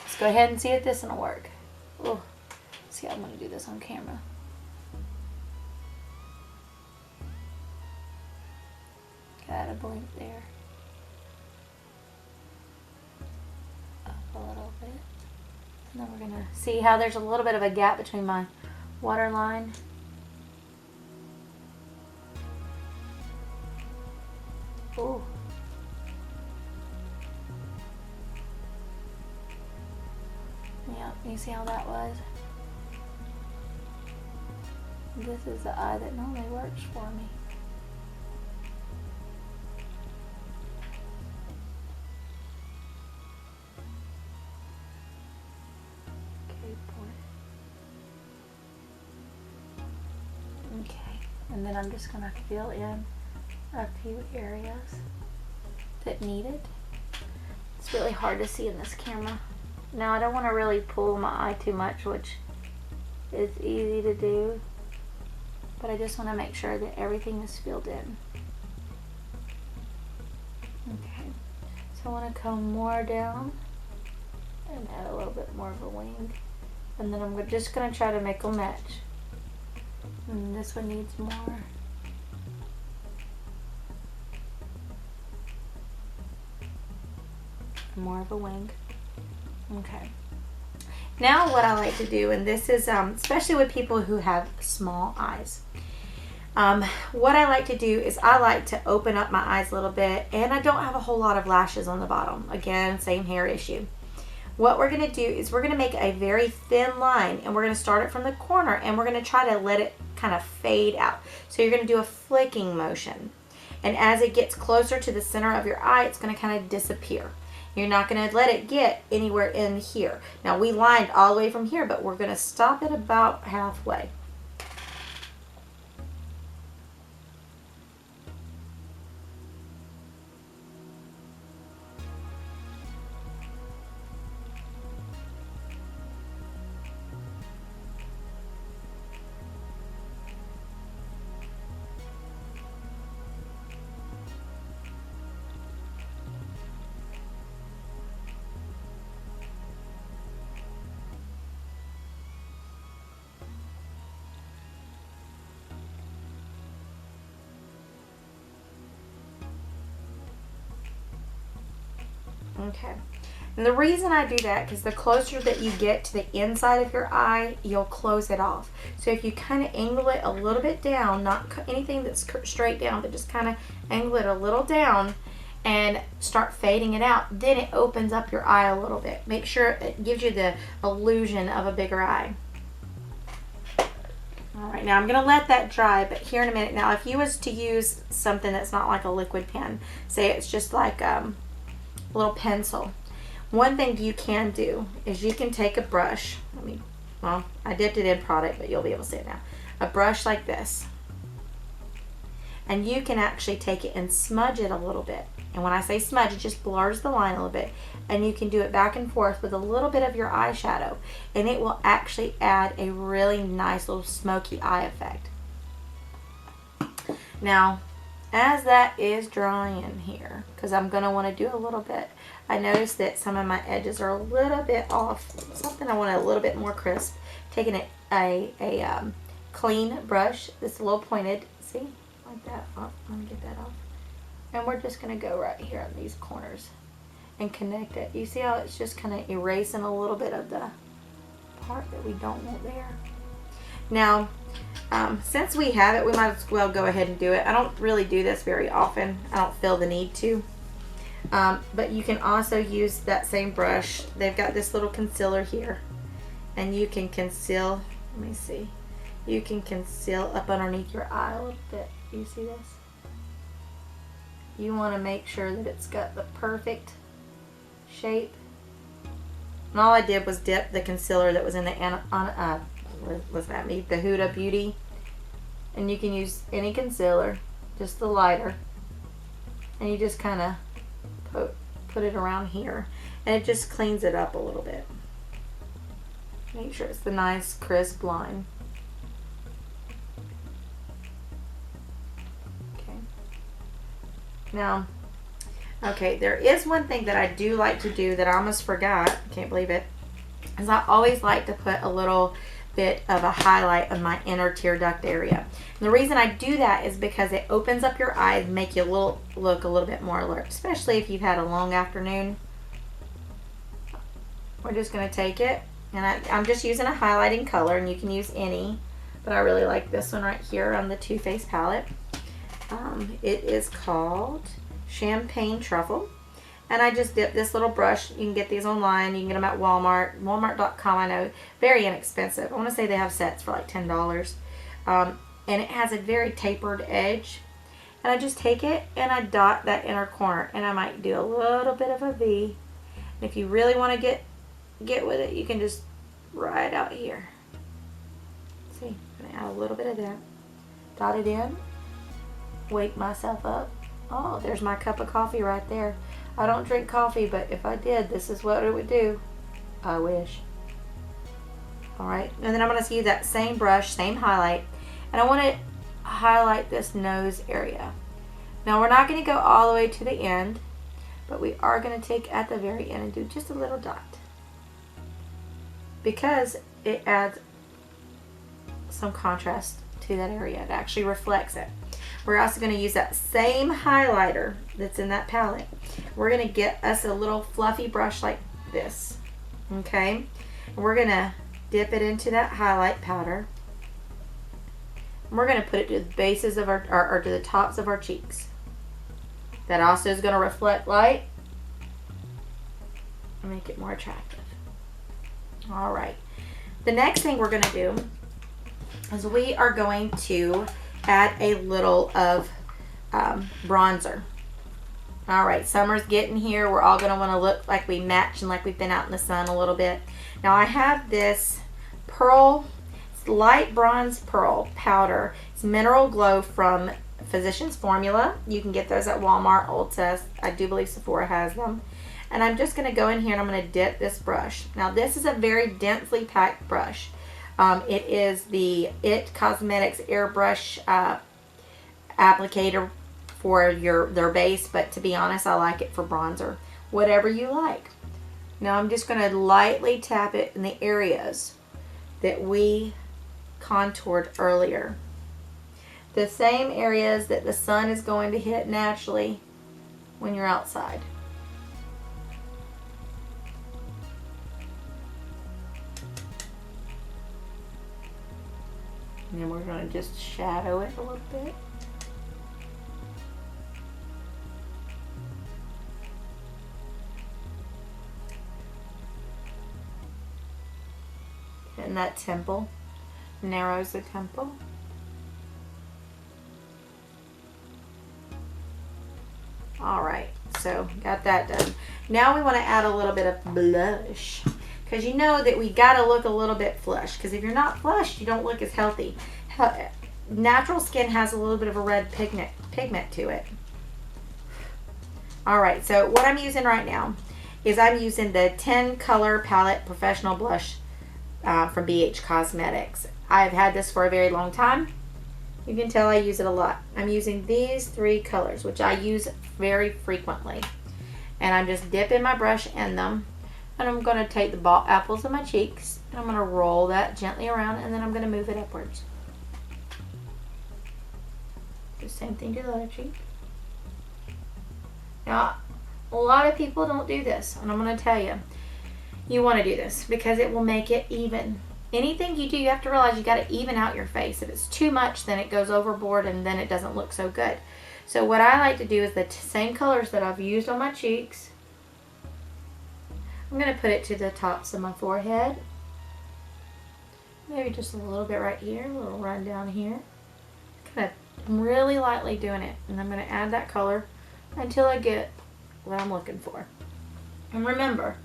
Let's go ahead and see if this will work. Oh, see how I'm going to do this on camera. Got a blink there. a little bit. And then we're going to see how there's a little bit of a gap between my waterline. Ooh. Yeah, you see how that was? This is the eye that normally works for me. Okay, and then I'm just going to fill in a few areas that need it. It's really hard to see in this camera. Now I don't want to really pull my eye too much, which is easy to do, but I just want to make sure that everything is filled in. Okay, so I want to come more down and add a little bit more of a wing, and then I'm just going to try to make them match. And this one needs more of a wing. Okay. Now what I like to do, and this is especially with people who have small eyes, what I like to do is I like to open up my eyes a little bit, and I don't have a whole lot of lashes on the bottom. Again, same hair issue. What we're going to do is we're going to make a very thin line, and we're going to start it from the corner, and we're going to try to let it kind of fade out. So you're going to do a flicking motion, and as it gets closer to the center of your eye, it's going to kind of disappear. You're not going to let it get anywhere in here. Now we lined all the way from here, but we're going to stop it about halfway. Okay, and the reason I do that, because the closer that you get to the inside of your eye, you'll close it off. So if you kind of angle it a little bit down, not anything that's straight down, but just kind of angle it a little down and start fading it out, then it opens up your eye a little bit. Make sure it gives you the illusion of a bigger eye. All right, now I'm going to let that dry, but here in a minute. Now if you was to use something that's not like a liquid pen, say it's just like little pencil, one thing you can do is you can take a brush. Well, I dipped it in product, but you'll be able to see it now. A brush like this, and you can actually take it and smudge it a little bit. And when I say smudge, it just blurs the line a little bit, and you can do it back and forth with a little bit of your eyeshadow, and it will actually add a really nice little smoky eye effect. Now as that is drying here, because I'm going to want to do a little bit, I noticed that some of my edges are a little bit off. Something I want a little bit more crisp. Taking a clean brush that's a little pointed, see, like that. Oh, let me get that off. And we're just going to go right here on these corners and connect it. You see how it's just kind of erasing a little bit of the part that we don't want there. Now, since we have it, we might as well go ahead and do it. I don't really do this very often. I don't feel the need to. But you can also use that same brush. They've got this little concealer here, and you can conceal, let me see, you can conceal up underneath your eye a little bit. You see this? You want to make sure that it's got the perfect shape. And all I did was dip the concealer that was in the the Huda Beauty, and you can use any concealer, just the lighter, and you just kind of put it around here, and it just cleans it up a little bit. Make sure it's the nice crisp line. Okay. Now, okay, there is one thing that I do like to do that I almost forgot, can't believe it, is I always like to put a little bit of a highlight of my inner tear duct area. And the reason I do that is because it opens up your eyes and make you look a little bit more alert, especially if you've had a long afternoon. we're just going to take it, and I'm just using a highlighting color, and you can use any, but I really like this one right here on the Too Faced palette. It is called Champagne Truffle, and I just dip this little brush. You can get these online. You can get them at Walmart, walmart.com. I know, very inexpensive. I want to say they have sets for like $10, and it has a very tapered edge. And I just take it and I dot that inner corner, and I might do a little bit of a V. And if you really want to get with it, you can just right out here. See, I'm gonna add a little bit of that. Dot it in. Wake myself up. Oh, there's my cup of coffee right there. I don't drink coffee, but if I did, this is what it would do. I wish. Alright, and then I'm going to use that same brush, same highlight, and I want to highlight this nose area. Now we're not going to go all the way to the end, but we are going to take at the very end and do just a little dot, because it adds some contrast to that area. It actually reflects it. We're also going to use that same highlighter that's in that palette. We're going to get us a little fluffy brush like this, okay? And we're going to dip it into that highlight powder. And we're going to put it to the bases of our, or to the tops of our cheeks. That also is going to reflect light and make it more attractive. All right. The next thing we're going to do is we are going to add a little of bronzer. All right, summer's getting here. We're all going to want to look like we match and like we've been out in the sun a little bit. Now I have this pearl, it's light bronze pearl powder. It's Mineral Glow from Physicians Formula. You can get those at Walmart, Ulta. I do believe Sephora has them. And I'm just going to go in here and I'm going to dip this brush. Now this is a very densely packed brush. It is the It Cosmetics Airbrush applicator for their base, but to be honest, I like it for bronzer. Whatever you like. Now I'm just going to lightly tap it in the areas that we contoured earlier. The same areas that the sun is going to hit naturally when you're outside. And then we're going to just shadow it a little bit. And that temple narrows the temple. All right, so got that done. Now we want to add a little bit of blush, because you know that we got to look a little bit flush, because if you're not flushed, you don't look as healthy. Natural skin has a little bit of a red pigment to it. All right, so what I'm using right now is I'm using the 10 color palette professional blush from BH Cosmetics. I've had this for a very long time. You can tell I use it a lot. I'm using these 3 colors, which I use very frequently. And I'm just dipping my brush in them. And I'm going to take the apples of my cheeks, and I'm going to roll that gently around, and then I'm going to move it upwards. The same thing to the other cheek. Now, a lot of people don't do this, and I'm going to tell you, you want to do this because it will make it even. Anything you do, you have to realize you got to even out your face. If it's too much, then it goes overboard, and then it doesn't look so good. So what I like to do is the same colors that I've used on my cheeks. I'm going to put it to the tops of my forehead. Maybe just a little bit right here, a little run down here. I'm really lightly doing it, and I'm going to add that color until I get what I'm looking for. And remember,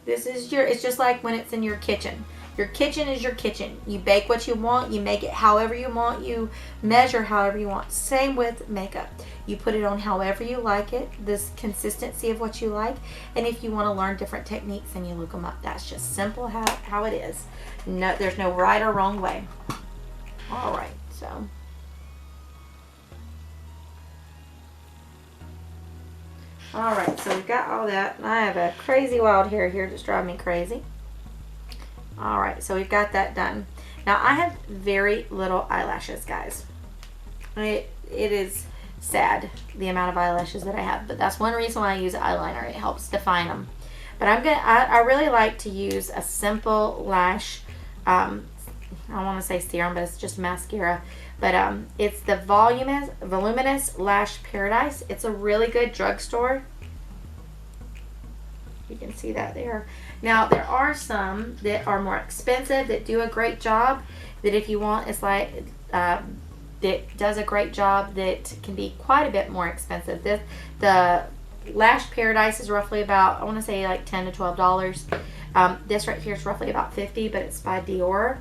this is it's just like when it's in your kitchen. Your kitchen is your kitchen. You bake what you want, you make it however you want, you measure however you want. Same with makeup. You put it on however you like it, this consistency of what you like, and if you want to learn different techniques, then you look them up. That's just simple how it is. No, there's no right or wrong way. All right, so. All right, so we've got all that. I have a crazy wild hair here that's driving me crazy. All right, so we've got that done. Now I have very little eyelashes, guys. It is sad the amount of eyelashes that I have, but that's one reason why I use eyeliner. It helps define them. But I really like to use a simple lash, I want to say serum, but it's just mascara. But it's the voluminous Lash Paradise. It's a really good drugstore. You can see that there. Now, there are some that are more expensive that do a great job. That if you want, it's like that does a great job that can be quite a bit more expensive. The Lash Paradise is roughly about, I want to say like $10 to $12. This right here is roughly about $50, but it's by Dior.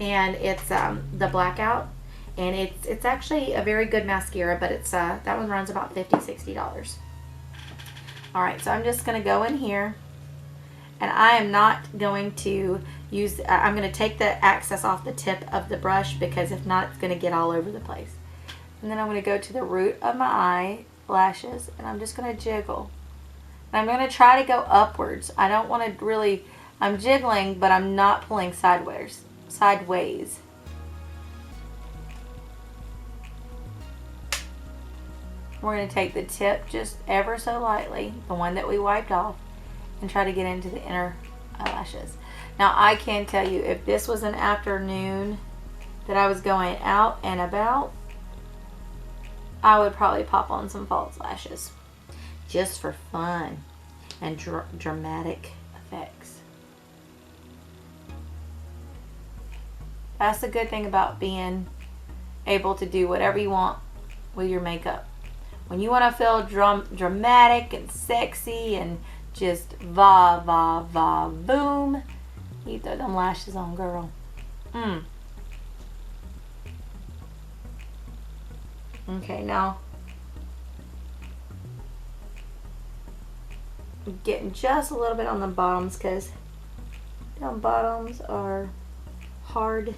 And it's the Blackout. And it's actually a very good mascara, but it's that one runs about $50, $60. Alright, so I'm just going to go in here, and I am not going to use, I'm going to take the excess off the tip of the brush, because if not, it's going to get all over the place. And then I'm going to go to the root of my eyelashes, and I'm just going to jiggle. And I'm going to try to go upwards. I don't want to really, I'm jiggling, but I'm not pulling sideways. We're going to take the tip just ever so lightly, the one that we wiped off, and try to get into the inner eyelashes. Now, I can tell you, if this was an afternoon that I was going out and about, I would probably pop on some false lashes just for fun and dramatic effects. That's the good thing about being able to do whatever you want with your makeup. When you want to feel dramatic and sexy and just va va va boom, you throw them lashes on, girl. Okay, now I'm getting just a little bit on the bottoms, because them bottoms are hard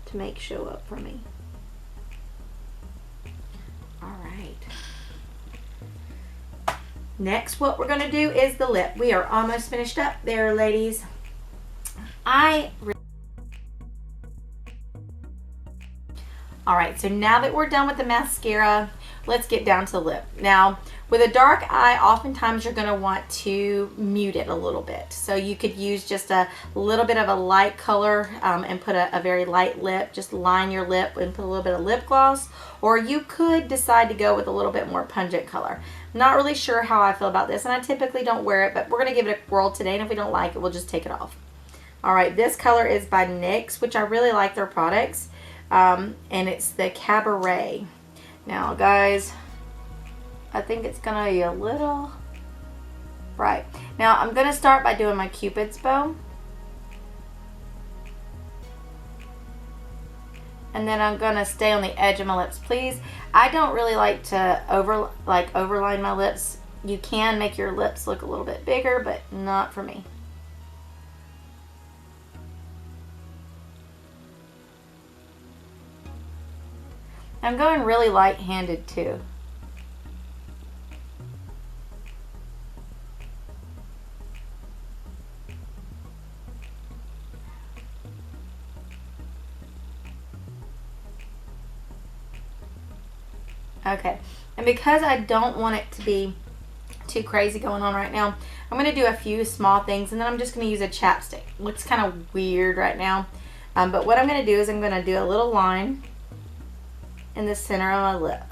to make show up for me. Alright. Next, what we're going to do is the lip. We are almost finished up there, ladies. Alright, so now that we're done with the mascara, let's get down to the lip. Now, with a dark eye, oftentimes you're going to want to mute it a little bit. So you could use just a little bit of a light color and put a very light lip. Just line your lip and put a little bit of lip gloss. Or you could decide to go with a little bit more pungent color. I'm not really sure how I feel about this, and I typically don't wear it, but we're going to give it a whirl today, and if we don't like it, we'll just take it off. Alright, this color is by NYX, which I really like their products. And it's the Cabaret. Now, guys, I think it's going to be a little bright. Now, I'm going to start by doing my Cupid's bow. And then I'm going to stay on the edge of my lips. Please, I don't really like to overline my lips. You can make your lips look a little bit bigger, but not for me. I'm going really light-handed too. Okay, and because I don't want it to be too crazy going on right now, I'm going to do a few small things, and then I'm just going to use a chapstick. Looks kind of weird right now, but what I'm going to do is I'm going to do a little line in the center of my lip,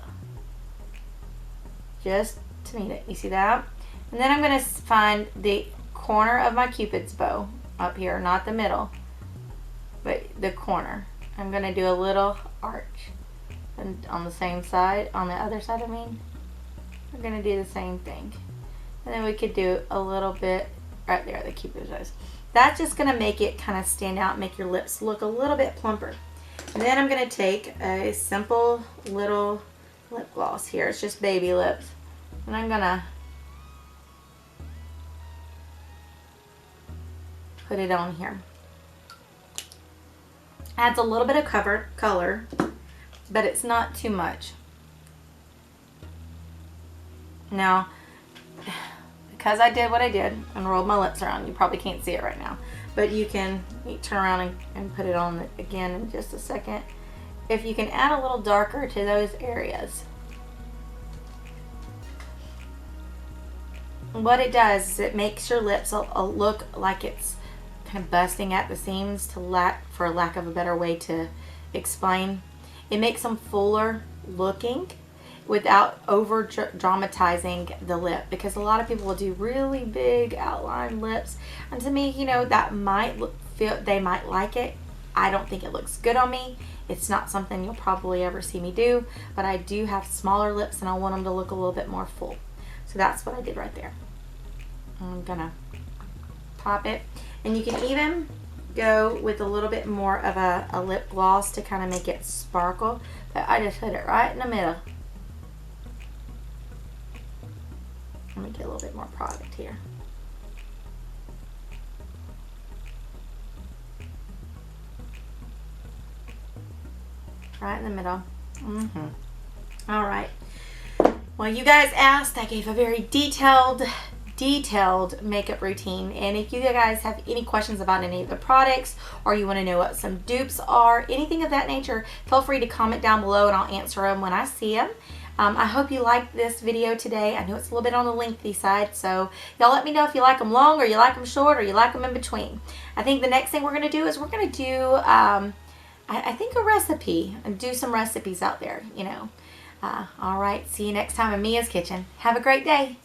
just to meet it. You see that? And then I'm going to find the corner of my Cupid's bow up here, not the middle, but the corner. I'm going to do a little arch. And on the same side, on the other side, I mean, we're going to do the same thing. And then we could do a little bit right there, the Cupid's bows. That's just going to make it kind of stand out, make your lips look a little bit plumper. And then I'm going to take a simple little lip gloss here. It's just baby lips. And I'm going to put it on here. Adds a little bit of color, but it's not too much. Now, because I did what I did and rolled my lips around, you probably can't see it right now, but you can turn around and put it on again in just a second. If you can add a little darker to those areas. what it does is it makes your lips look like it's kind of busting at the seams, for lack of a better way to explain. It makes them fuller looking without over dramatizing the lip, because a lot of people will do really big outline lips, and to me, you know, that might they might like it. I don't think it looks good on me. It's not something you'll probably ever see me do, but I do have smaller lips and I want them to look a little bit more full. So that's what I did right there. I'm gonna pop it, and you can even go with a little bit more of a lip gloss to kind of make it sparkle, but I just put it right in the middle. Let me get a little bit more product here. Right in the middle. All right. Well, you guys asked. I gave a very detailed makeup routine, and if you guys have any questions about any of the products, or you want to know what some dupes are, anything of that nature, feel free to comment down below and I'll answer them when I see them. I hope you liked this video today. I know it's a little bit on the lengthy side, so y'all let me know if you like them long, or you like them short, or you like them in between. I think the next thing we're going to do is we're going to do I think a recipe, and do some recipes out there, you know. All right, see you next time in Mia's Kitchen. Have a great day.